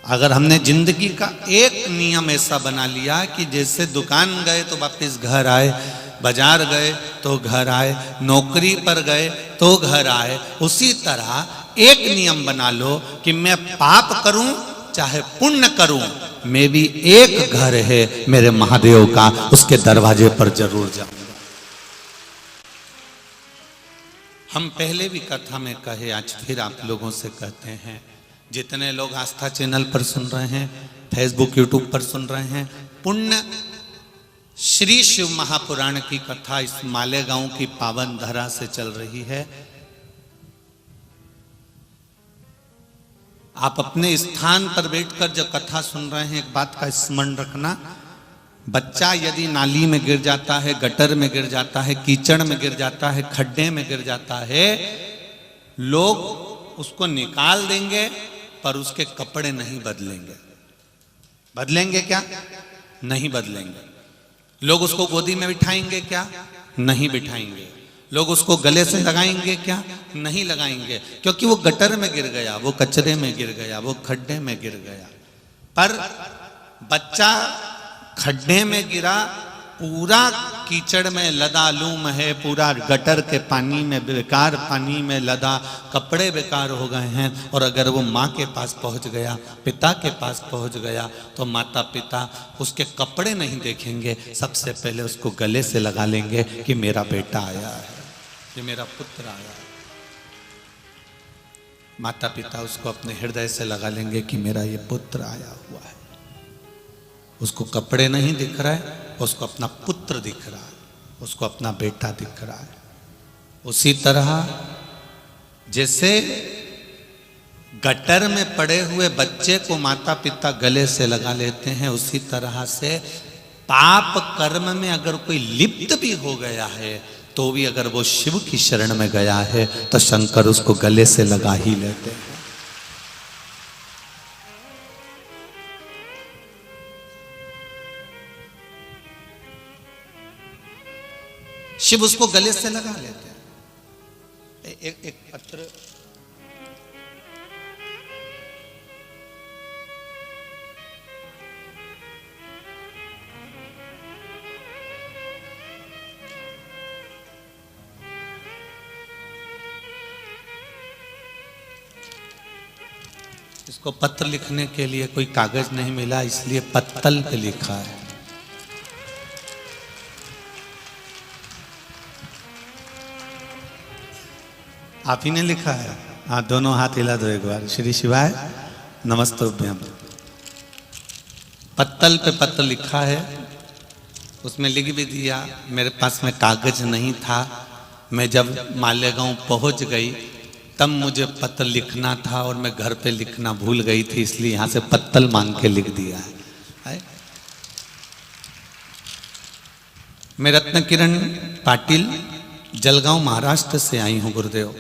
अगर हमने जिंदगी का एक नियम ऐसा बना लिया कि जैसे दुकान गए तो वापस घर आए, बाजार गए तो घर आए, नौकरी पर गए तो घर आए, उसी तरह एक नियम बना लो कि मैं पाप करूं चाहे पुण्य करूं, मैं भी एक घर है मेरे महादेव का, उसके दरवाजे पर जरूर जाऊंगा। हम पहले भी कथा में कहे, आज फिर आप लोगों से कहते हैं, जितने लोग आस्था चैनल पर सुन रहे हैं, फेसबुक यूट्यूब पर सुन रहे हैं, पुण्य श्री शिव महापुराण की कथा इस मालेगांव की पावन धरा से चल रही है। आप अपने स्थान पर बैठकर जब कथा सुन रहे हैं, एक बात का स्मरण रखना, बच्चा यदि नाली में गिर जाता है, गटर में गिर जाता है, कीचड़ में गिर जाता है, खड्डे में गिर जाता है, लोग उसको निकाल देंगे पर उसके कपड़े नहीं बदलेंगे। बदलेंगे क्या? नहीं बदलेंगे। लोग उसको गोदी में बिठाएंगे क्या? नहीं बिठाएंगे। लोग उसको गले से लगाएंगे क्या? नहीं लगाएंगे, क्योंकि वो गटर में गिर गया, वो कचरे में गिर गया, वो खड्डे में गिर गया। पर बच्चा खड्डे में गिरा, पूरा कीचड़ में लदा, लूम है, पूरा गटर के पानी में, बेकार पानी में लदा, कपड़े बेकार हो गए हैं। और अगर वो माँ के पास पहुंच गया, पिता के पास पहुंच गया, तो माता पिता उसके कपड़े नहीं देखेंगे, सबसे पहले उसको गले से लगा लेंगे कि मेरा बेटा आया है, ये मेरा पुत्र आया है। माता पिता उसको अपने हृदय से लगा लेंगे कि मेरा ये पुत्र आया हुआ है। उसको कपड़े नहीं दिख रहा है, उसको अपना पुत्र दिख रहा है, उसको अपना बेटा दिख रहा है। उसी तरह जैसे गटर में पड़े हुए बच्चे को माता पिता गले से लगा लेते हैं, उसी तरह से पाप कर्म में अगर कोई लिप्त भी हो गया है, तो भी अगर वो शिव की शरण में गया है, तो शंकर उसको गले से लगा ही लेते हैं। शिव उसको गले से लगा लेते हैं। एक पत्र इसको पत्र लिखने के लिए कोई कागज नहीं मिला, इसलिए पत्तल पे लिखा है। आप ही ने लिखा है? हाँ, दोनों हाथ हिला दो एक बार। श्री शिवाय नमस्तुभ्यम। पत्तल पे पत्र लिखा है, उसमें लिख भी दिया। मेरे पास में कागज नहीं था, मैं जब मालेगांव पहुंच गई तब मुझे पत्र लिखना था और मैं घर पे लिखना भूल गई थी, इसलिए यहां से पत्तल मांग के लिख दिया है। मैं रत्न किरण पाटिल जलगांव महाराष्ट्र से आई हूं गुरुदेव।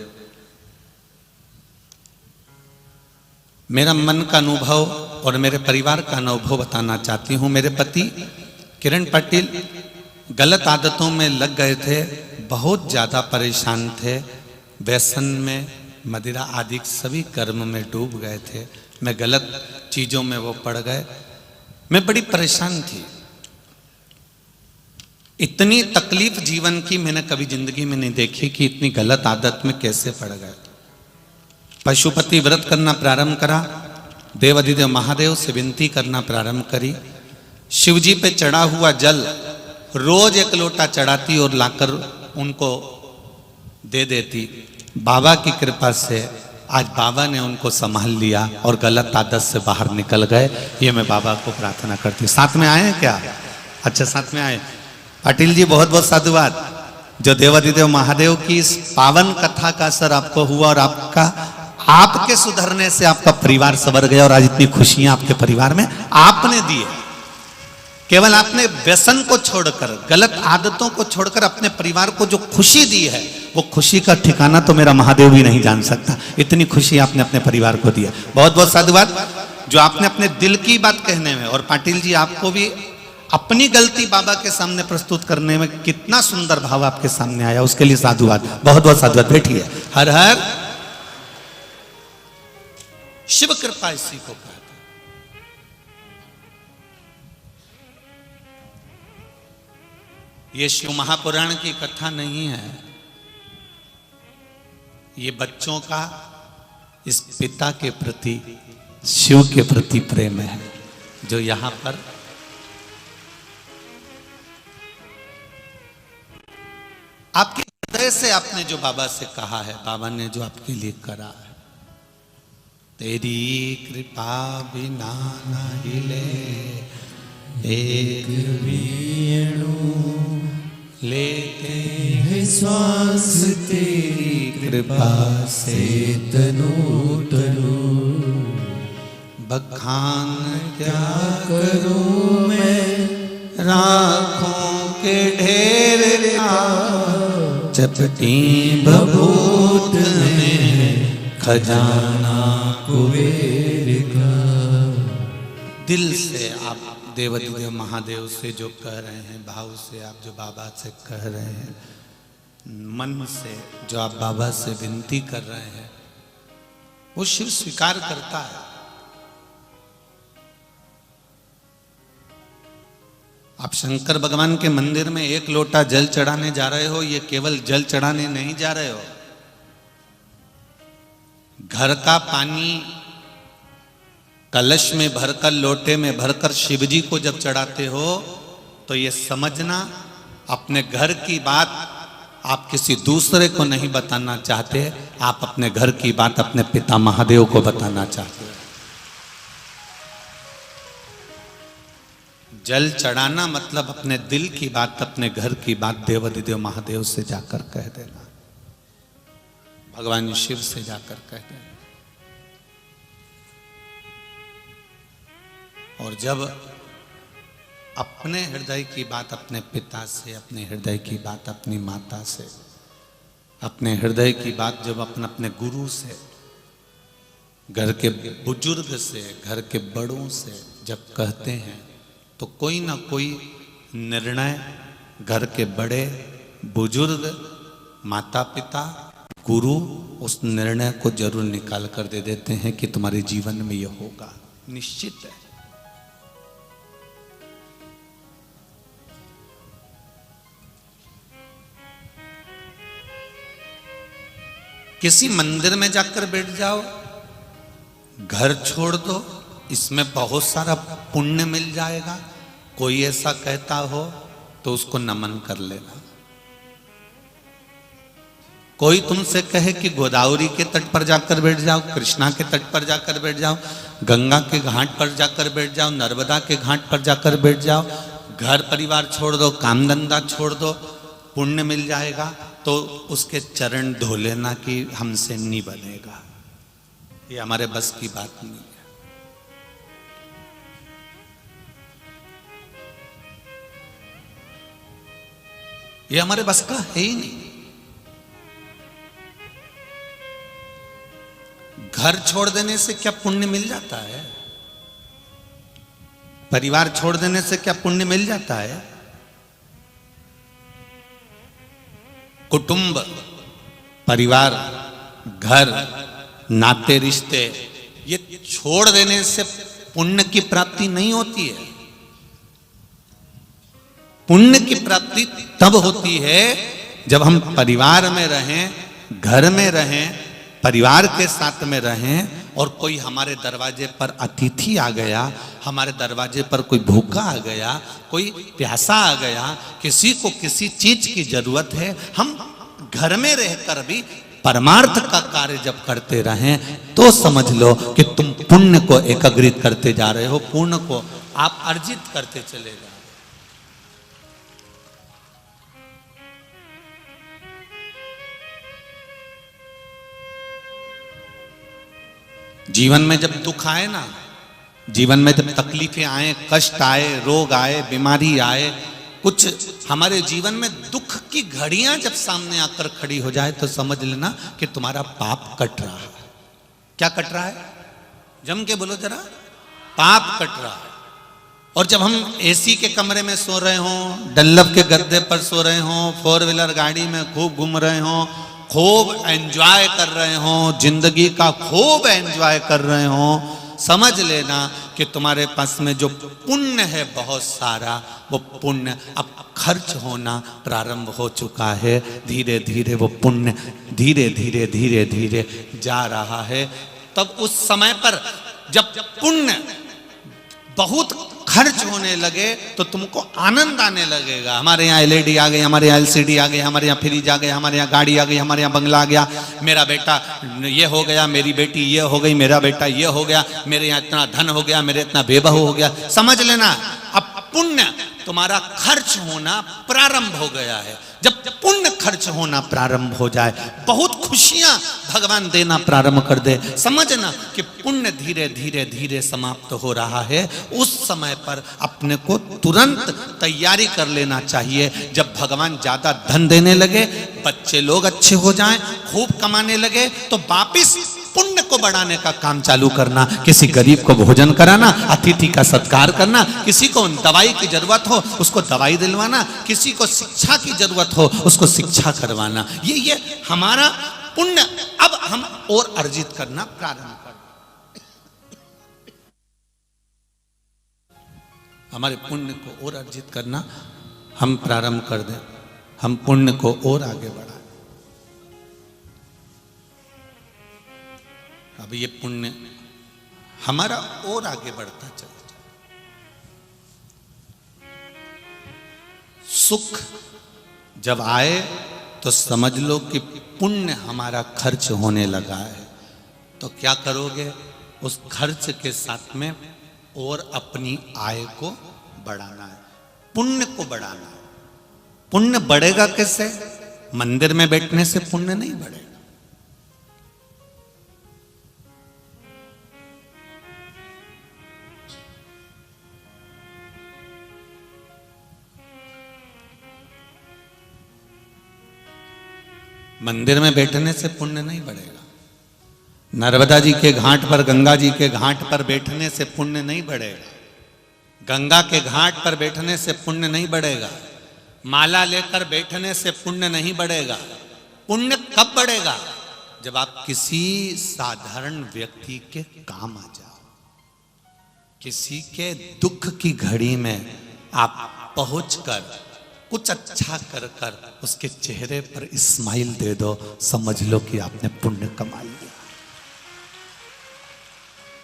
मेरा मन का अनुभव और मेरे परिवार का अनुभव बताना चाहती हूँ। मेरे पति किरण पाटिल गलत आदतों में लग गए थे, बहुत ज़्यादा परेशान थे, व्यसन में, मदिरा आदि सभी कर्म में डूब गए थे। मैं गलत चीज़ों में वो पड़ गए, मैं बड़ी परेशान थी। इतनी तकलीफ जीवन की मैंने कभी जिंदगी में नहीं देखी कि इतनी गलत आदत में कैसे पड़ गए। पशुपति व्रत करना प्रारंभ करा, देवाधिदेव महादेव से विनती करना प्रारंभ करी। शिवजी पे चढ़ा हुआ जल रोज एक लोटा चढ़ाती और लाकर उनको दे देती। बाबा की कृपा से आज बाबा ने उनको संभाल लिया और गलत आदत से बाहर निकल गए। ये मैं बाबा को प्रार्थना करती हूँ। साथ में आए हैं क्या? अच्छा, साथ में आए। पाटिल जी बहुत बहुत साधुवाद। जो देवाधिदेव महादेव की इस पावन कथा का असर आपको हुआ और आपके सुधरने से आपका परिवार संवर गया और आज इतनी खुशियां आपके परिवार में आपने दी है। केवल आपने व्यसन को छोड़कर, गलत आदतों को छोड़कर अपने परिवार को जो खुशी दी है, वो खुशी का ठिकाना तो मेरा महादेव भी नहीं जान सकता। इतनी खुशी आपने अपने परिवार को दी है। बहुत बहुत साधुवाद जो आपने अपने दिल की बात कहने में, और पाटिल जी आपको भी अपनी गलती बाबा के सामने प्रस्तुत करने में कितना सुंदर भाव आपके सामने आया, उसके लिए साधुवाद। बहुत बहुत साधुवाद। बैठिए। हर हर शिव कृपा इसी को कहते हैं। ये शिव महापुराण की कथा नहीं है, ये बच्चों का इस पिता के प्रति, शिव के प्रति प्रेम है, जो यहां पर आपके हृदय से आपने जो बाबा से कहा है, बाबा ने जो आपके लिए करा है। तेरी कृपा बिना न हिले एक वीणु लेते हैं श्वास, तेरी कृपा से तनु तनु बखान क्या करूं मैं, राखों के ढेर चपटी भभूत में खजाना कुबेर का। दिल से आप देवाधिदेव महादेव से जो कह रहे हैं, भाव से आप जो बाबा से कह रहे हैं, मन से जो आप बाबा से विनती कर रहे हैं वो शिव स्वीकार करता है। आप शंकर भगवान के मंदिर में एक लोटा जल चढ़ाने जा रहे हो, ये केवल जल चढ़ाने नहीं जा रहे हो। घर का पानी कलश में भरकर, लोटे में भरकर शिवजी को जब चढ़ाते हो तो ये समझना अपने घर की बात आप किसी दूसरे को नहीं बताना चाहते, आप अपने घर की बात अपने पिता महादेव को बताना चाहते हो। जल चढ़ाना मतलब अपने दिल की बात, अपने घर की बात देवाधिदेव महादेव से जाकर कह देना, भगवान शिव से जाकर कह देना। और जब अपने हृदय की बात अपने पिता से, अपने हृदय की बात अपनी माता से, अपने हृदय की बात जब अपने गुरु से, घर के बुजुर्ग से, घर के बड़ों से जब कहते हैं तो कोई ना कोई निर्णय घर के बड़े बुजुर्ग, माता पिता, गुरु उस निर्णय को जरूर निकाल कर दे देते हैं कि तुम्हारे जीवन में यह होगा, निश्चित है। किसी मंदिर में जाकर बैठ जाओ, घर छोड़ दो, इसमें बहुत सारा पुण्य मिल जाएगा। कोई ऐसा कहता हो तो उसको नमन कर लेना। कोई तुमसे कहे कि गोदावरी के तट पर जाकर बैठ जाओ, कृष्णा के तट पर जाकर बैठ जाओ, गंगा के घाट पर जाकर बैठ जाओ, नर्मदा के घाट पर जाकर बैठ जाओ, घर परिवार छोड़ दो, काम धंधा छोड़ दो, पुण्य मिल जाएगा, तो उसके चरण धो लेना कि हमसे नहीं बनेगा, ये हमारे बस की बात नहीं है। ये हमारे बस का है ही नहीं। घर छोड़ देने से क्या पुण्य मिल जाता है? परिवार छोड़ देने से क्या पुण्य मिल जाता है? कुटुंब, परिवार, घर, नाते रिश्ते, ये छोड़ देने से पुण्य की प्राप्ति नहीं होती है। पुण्य की प्राप्ति तब होती है जब हम परिवार में रहें, घर में रहें, परिवार के साथ में रहें, और कोई हमारे दरवाजे पर अतिथि आ गया, हमारे दरवाजे पर कोई भूखा आ गया, कोई प्यासा आ गया, किसी को किसी चीज की जरूरत है, हम घर में रहकर भी परमार्थ का कार्य जब करते रहें तो समझ लो कि तुम पुण्य को एकत्रित करते जा रहे हो, पुण्य को आप अर्जित करते चले जाओ। जीवन में जब दुख आए ना, जीवन में जब तकलीफें आए, कष्ट आए, रोग आए, बीमारी आए, कुछ हमारे जीवन में दुख की घड़ियां जब सामने आकर खड़ी हो जाए तो समझ लेना कि तुम्हारा पाप कट रहा है। क्या कट रहा है? जम के बोलो जरा, पाप कट रहा है। और जब हम एसी के कमरे में सो रहे हों, डल्लब के गद्दे पर सो रहे हों, 4 व्हीलर गाड़ी में खूब घूम रहे हों, खूब एंजॉय कर रहे हो, जिंदगी का खूब एंजॉय कर रहे हो, समझ लेना कि तुम्हारे पास में जो पुण्य है बहुत सारा, वो पुण्य अब खर्च होना प्रारंभ हो चुका है। धीरे धीरे वो पुण्य धीरे धीरे धीरे धीरे जा रहा है। तब उस समय पर जब पुण्य बहुत खर्च होने लगे तो तुमको आनंद आने लगेगा। हमारे यहाँ एलईडी आ गई, हमारे यहाँ एलसीडी आ गई, हमारे यहाँ फ्रिज आ गए, हमारे यहाँ गाड़ी आ गई, हमारे यहाँ बंगला आ गया, मेरा बेटा ये हो गया, मेरी बेटी ये हो गई, मेरा बेटा ये हो गया, मेरे यहाँ इतना धन हो गया, मेरे इतना बेबहू हो गया। समझ लेना अब पुण्य तुम्हारा खर्च होना प्रारंभ हो गया है। जब पुण्य खर्च होना प्रारंभ हो जाए, बहुत खुशियां भगवान देना प्रारंभ कर दे, समझना कि पुण्य धीरे धीरे धीरे समाप्त हो रहा है। उस समय पर अपने को तुरंत तैयारी कर लेना चाहिए। जब भगवान ज्यादा धन देने लगे, बच्चे लोग अच्छे हो जाएं, खूब कमाने लगे, तो वापिस पुण्य को बढ़ाने का काम चालू करना, किसी गरीब को भोजन कराना, अतिथि का सत्कार करना, किसी को दवाई की जरूरत हो उसको दवाई दिलवाना, किसी को शिक्षा की जरूरत हो उसको शिक्षा करवाना, ये हमारा पुण्य अब हम और अर्जित करना प्रारंभ कर, हमारे पुण्य को और अर्जित करना हम प्रारंभ कर दें, हम पुण्य को और आगे बढ़ाएं। अब ये पुण्य हमारा और आगे बढ़ता चला जाए। सुख जब आए तो समझ लो कि पुण्य हमारा खर्च होने लगा है, तो क्या करोगे? उस खर्च के साथ में और अपनी आय को बढ़ाना है, पुण्य को बढ़ाना है। पुण्य बढ़ेगा कैसे? मंदिर में बैठने से पुण्य नहीं बढ़ेगा। मंदिर में बैठने से पुण्य नहीं बढ़ेगा। नर्मदा जी के घाट पर, गंगा जी के घाट पर बैठने से पुण्य नहीं बढ़ेगा। गंगा के घाट पर बैठने से पुण्य नहीं बढ़ेगा। माला लेकर बैठने से पुण्य नहीं बढ़ेगा। पुण्य कब बढ़ेगा? जब आप किसी साधारण व्यक्ति के काम आ जाओ, किसी के दुख की घड़ी में आप पहुंचकर कुछ अच्छा कर कर उसके चेहरे पर स्माइल दे दो, समझ लो कि आपने पुण्य कमा लिया,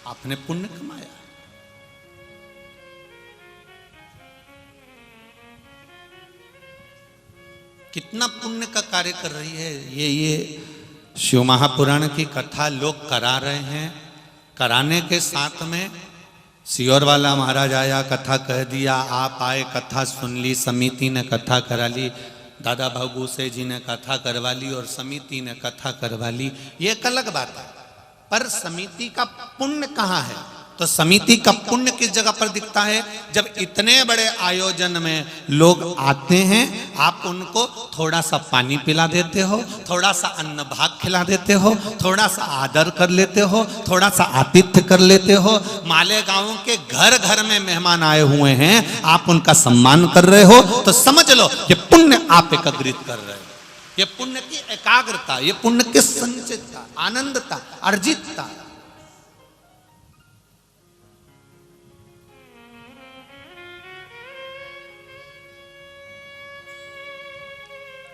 आपने पुण्य कमाया। कितना पुण्य का कार्य कर रही है ये शिव महापुराण की कथा लोग करा रहे हैं। कराने के साथ में सियोर वाला महाराज आया, कथा कह दिया, आप आए, कथा सुन ली, समिति ने कथा करा ली, दादा भागूसे जी ने कथा करवा ली और समिति ने कथा करवा ली, ये एक अलग बात है। पर समिति का पुण्य कहाँ है? तो समिति का पुण्य किस जगह पर दिखता है? जब इतने बड़े आयोजन में लोग आते हैं, आप उनको थोड़ा सा पानी पिला देते हो, थोड़ा सा अन्न भाग खिला देते हो, थोड़ा सा आदर कर लेते हो, थोड़ा सा आतिथ्य कर लेते हो। मालेगांव के घर घर में मेहमान आए हुए हैं, आप उनका सम्मान कर रहे हो, तो समझ लो ये पुण्य आप एकत्रित कर रहे हो। ये पुण्य की एकाग्रता, ये पुण्य की संचितता, आनंदता, अर्जितता।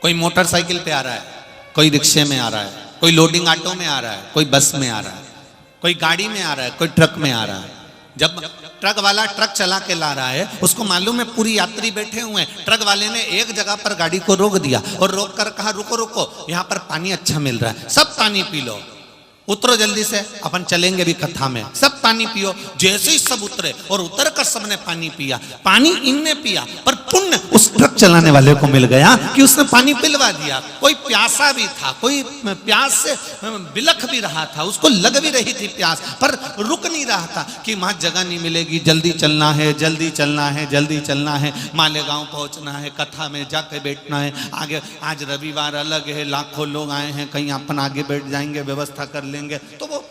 कोई मोटरसाइकिल पे आ रहा है, कोई रिक्शे में आ रहा है, कोई लोडिंग ऑटो में आ रहा है, कोई बस में आ रहा है, कोई गाड़ी में आ रहा है, कोई ट्रक में आ रहा है। जब ट्रक वाला ट्रक चला के ला रहा है, उसको मालूम है पूरी यात्री बैठे हुए हैं। ट्रक वाले ने एक जगह पर गाड़ी को रोक दिया और रोक कर कहा रुको रुको, यहाँ पर पानी अच्छा मिल रहा है, सब पानी पी लो, उतरो जल्दी से, अपन चलेंगे भी कथा में, सब पानी पियो। जैसे ही सब उतरे और उतर कर सबने पानी पिया, पानी इनने पिया, पर पुण्य उस ट्रक चलाने वाले को मिल गया कि उसने पानी पिलवा दिया। कोई प्यासा भी था, कोई प्यास से बिलख भी रहा था, उसको लग भी रही थी प्यास, पर रुक नहीं रहा था कि वहां जगह नहीं मिलेगी, जल्दी चलना है, जल्दी चलना है, जल्दी चलना है, मालेगांव पहुंचना है, कथा में जाके बैठना है। आगे आज रविवार अलग है, लाखों लोग आए हैं, कहीं अपन आगे बैठ जाएंगे, व्यवस्था कर लेंगे। तो वो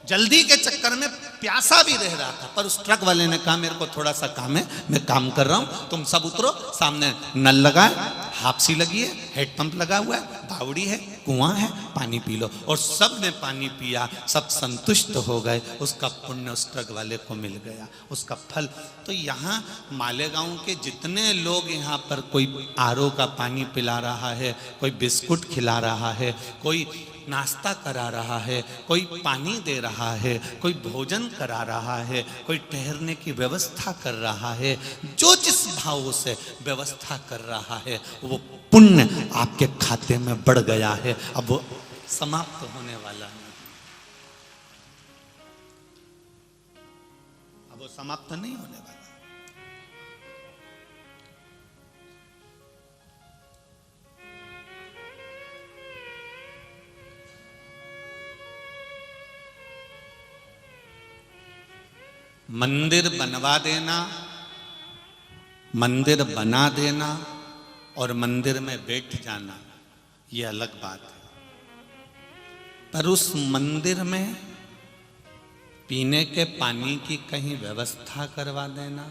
जल्दी के चक्कर में प्यासा भी रह रहा था, पर उस ट्रक वाले ने कहा मेरे को थोड़ा सा काम है, मैं काम कर रहा हूं, तुम सब उतरो। सामने नल लगा है, हापसी लगी है, हेड पंप लगा हुआ है, बावड़ी है, कुआं है, पानी पी लो। और सब ने पानी पिया, सब संतुष्ट हो गए। उसका पुण्य उस ट्रक वाले को मिल गया, उसका फल। तो यहाँ मालेगांव के जितने लोग यहाँ पर, कोई आरओ का पानी पिला रहा है, कोई बिस्कुट खिला रहा है, कोई नाश्ता करा रहा है, कोई पानी दे रहा है, कोई भोजन करा रहा है, कोई ठहरने की व्यवस्था कर रहा है, जो जिस भाव से व्यवस्था कर रहा है, वो पुण्य आपके खाते में बढ़ गया है। अब वो समाप्त होने वाला नहीं, अब वो समाप्त नहीं होने वाला। मंदिर बनवा देना, मंदिर बना देना और मंदिर में बैठ जाना, ये अलग बात है। पर उस मंदिर में पीने के पानी की कहीं व्यवस्था करवा देना,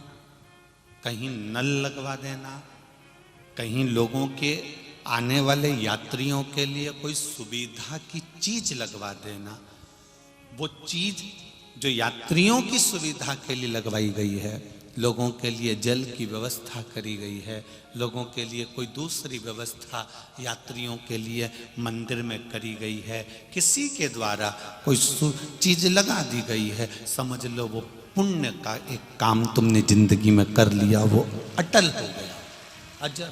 कहीं नल लगवा देना, कहीं लोगों के आने वाले यात्रियों के लिए कोई सुविधा की चीज लगवा देना। वो चीज जो यात्रियों की सुविधा के लिए लगवाई गई है, लोगों के लिए जल की व्यवस्था करी गई है, लोगों के लिए कोई दूसरी व्यवस्था यात्रियों के लिए मंदिर में करी गई है, किसी के द्वारा कोई चीज लगा दी गई है, समझ लो वो पुण्य का एक काम तुमने जिंदगी में कर लिया, वो अटल हो गया, अजर।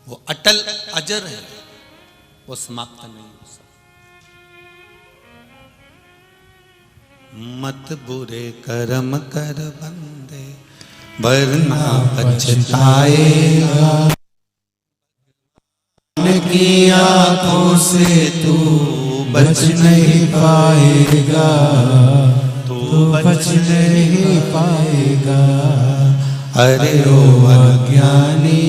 वो अटल अजर है, वो समाप्त नहीं हो सकता। मत बुरे कर्म कर बंदे, वरना पछताएगा। की आंखों से तू बच नहीं पाएगा, तू बच नहीं पाएगा। अरे ओ अज्ञानी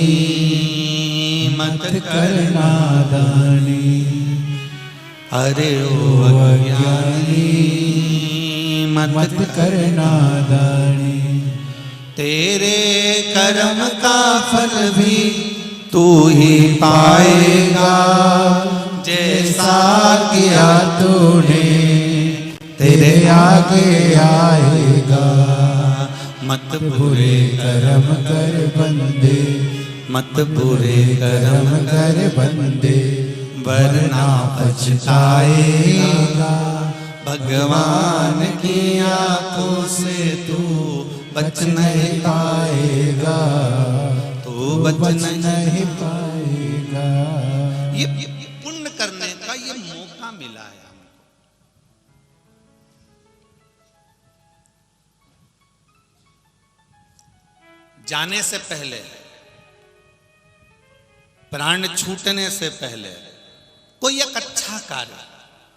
मत कर नादानी, अरे ओ अज्ञानी मत कर नादानी। तेरे कर्म का फल भी तू ही पाएगा, जैसा किया तूने तेरे आगे आएगा। मत बुरे कर्म कर बंदे, मत बुरे कर्म कर बंदे, वरना पछताएगा। भगवान की आंखों से तू बच नहीं पाएगा, तू बच नहीं पाएगा। ये पुण्य करने का ये मौका मिला है हमको। जाने से पहले, प्राण छूटने से पहले कोई एक अच्छा कार्य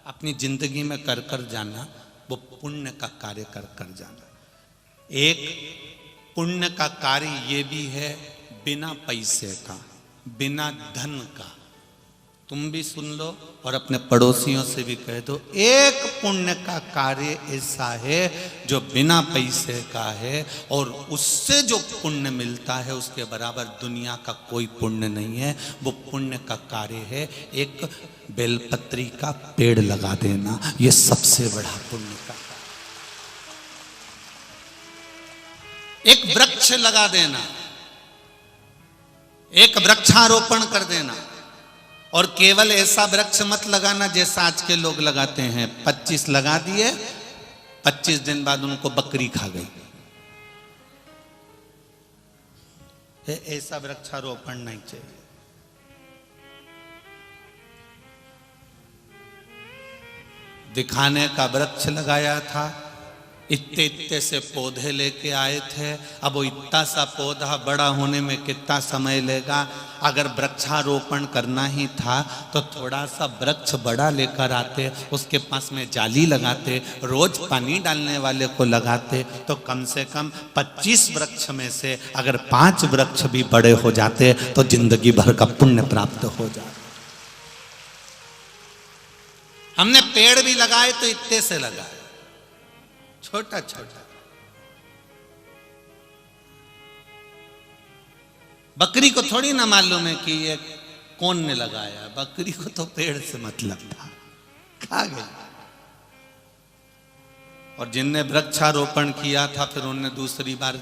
अपनी जिंदगी में कर कर जाना, वो पुण्य का कार्य कर कर जाना। एक पुण्य का कार्य ये भी है बिना पैसे का, बिना धन का। तुम भी सुन लो और अपने पड़ोसियों से भी कह दो, एक पुण्य का कार्य ऐसा है जो बिना पैसे का है, और उससे जो पुण्य मिलता है उसके बराबर दुनिया का कोई पुण्य नहीं है। वो पुण्य का कार्य है एक बेलपत्री का पेड़ लगा देना, ये सबसे बड़ा पुण्य का। एक वृक्ष लगा देना, एक वृक्षारोपण कर देना। और केवल ऐसा वृक्ष मत लगाना जैसा आज के लोग लगाते हैं, 25 लगा दिए, 25 दिन बाद उनको बकरी खा गई। ऐसा वृक्षारोपण नहीं चाहिए। दिखाने का वृक्ष लगाया था, इतने इतने से पौधे लेके आए थे। अब वो इतना सा पौधा बड़ा होने में कितना समय लेगा? अगर वृक्षारोपण करना ही था तो थोड़ा सा वृक्ष बड़ा लेकर आते, उसके पास में जाली लगाते, रोज पानी डालने वाले को लगाते, तो कम से कम 25 वृक्ष में से अगर 5 वृक्ष भी बड़े हो जाते तो जिंदगी भर का पुण्य प्राप्त हो जाता। हमने पेड़ भी लगाए तो इतने से लगाए, छोटा छोटा। बकरी को थोड़ी ना मालूम है कि ये कौन ने लगाया, बकरी को तो पेड़ से मतलब था, खा गई। और जिनने वृक्षारोपण किया था फिर उन्होंने दूसरी बार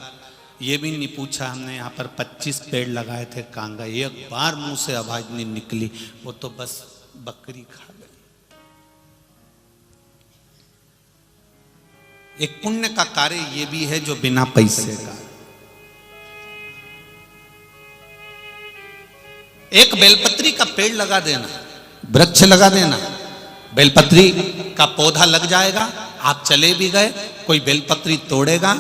ये भी नहीं पूछा हमने यहाँ पर 25 पेड़ लगाए थे, कहाँ गए? एक बार मुंह से आवाज नहीं निकली, वो तो बस बकरी खा गई। एक पुण्य का कार्य ये भी है जो बिना पैसे का। एक बेलपत्री का पेड़ लगा देना, वृक्ष लगा देना, बेलपत्री का पौधा लग जाएगा। आप चले भी गए, कोई बेलपत्री तोड़ेगा,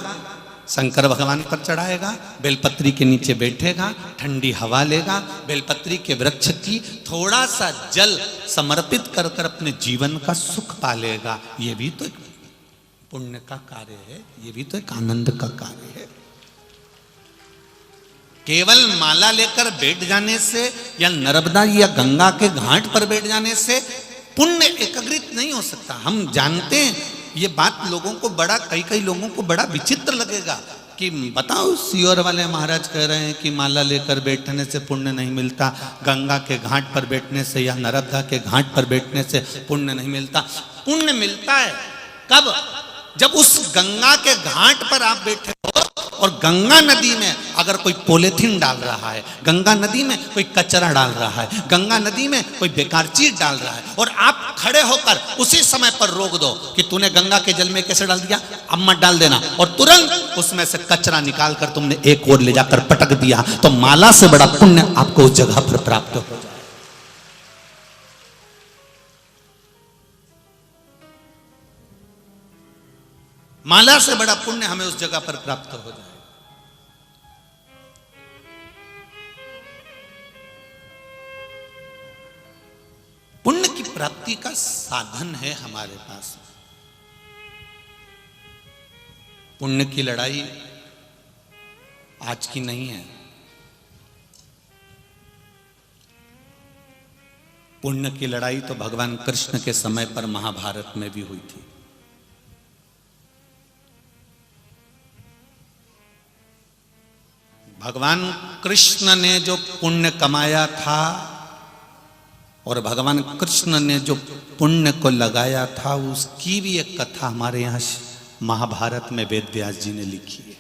शंकर भगवान पर चढ़ाएगा, बेलपत्री के नीचे बैठेगा, ठंडी हवा लेगा, बेलपत्री के वृक्ष की थोड़ा सा जल समर्पित कर कर अपने जीवन का सुख पालेगा। ये भी तो एक पुण्य का कार्य है, ये भी तो एक आनंद का कार्य है। केवल माला लेकर बैठ जाने से या नर्मदा या गंगा के घाट पर बैठ जाने से पुण्य एकाग्रित नहीं हो सकता। हम जानते हैं ये बात लोगों को बड़ा कई लोगों को बड़ा विचित्र लगेगा कि बताओ सीहोर वाले महाराज कह रहे हैं कि माला लेकर बैठने से पुण्य नहीं मिलता, गंगा के घाट पर बैठने से या नर्मदा के घाट पर बैठने से पुण्य नहीं मिलता। पुण्य मिलता है कब? जब उस गंगा के घाट पर आप बैठे हो और गंगा नदी में अगर कोई पॉलीथीन डाल रहा है, गंगा नदी में कोई कचरा डाल रहा है, गंगा नदी में कोई बेकार चीज डाल रहा है और आप खड़े होकर उसी समय पर रोक दो कि तूने गंगा के जल में कैसे डाल दिया, अब मत डाल देना, और तुरंत उसमें से कचरा निकाल कर तुमने एक ओर ले जाकर पटक दिया, तो माला से बड़ा पुण्य आपको उस जगह पर प्राप्त हो जाए। माला से बड़ा पुण्य हमें उस जगह पर प्राप्त हो जाए। पुण्य की प्राप्ति का साधन है हमारे पास। पुण्य की लड़ाई आज की नहीं है। पुण्य की लड़ाई तो भगवान कृष्ण के समय पर महाभारत में भी हुई थी। भगवान कृष्ण ने जो पुण्य कमाया था और भगवान कृष्ण ने जो पुण्य को लगाया था, उसकी भी एक कथा हमारे यहां महाभारत में वेद व्यास जी ने लिखी है।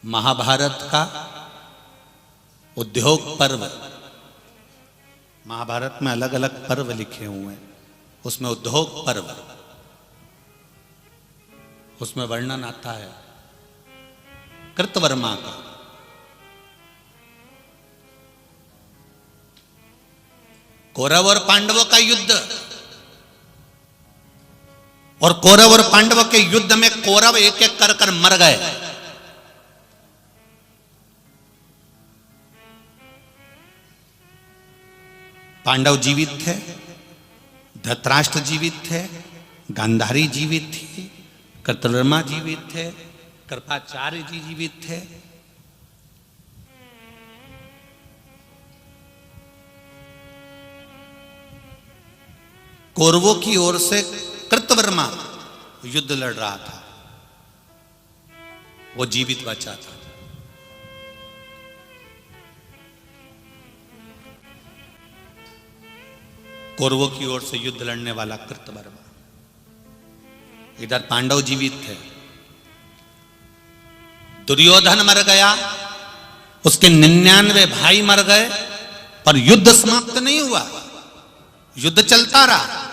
महाभारत का उद्योग पर्व, महाभारत में अलग अलग पर्व लिखे हुए हैं, उसमें उद्योग पर्व, उसमें वर्णन आता है कृतवर्मा का। कौरव और पांडवों का युद्ध, और कौरव और पांडवों के युद्ध में कौरव एक एक कर कर मर गए। पांडव जीवित थे, धृतराष्ट्र जीवित थे, गांधारी जीवित थी, कृतवर्मा जीवित थे, कृपाचार्य जी जीवित थे। कौरवों की ओर से कृतवर्मा युद्ध लड़ रहा था, वो जीवित बचा था। कौरवों की ओर से युद्ध लड़ने वाला कृतवर्मा, इधर पांडव जीवित थे। दुर्योधन मर गया, उसके 99 भाई मर गए, पर युद्ध समाप्त नहीं हुआ, युद्ध चलता रहा।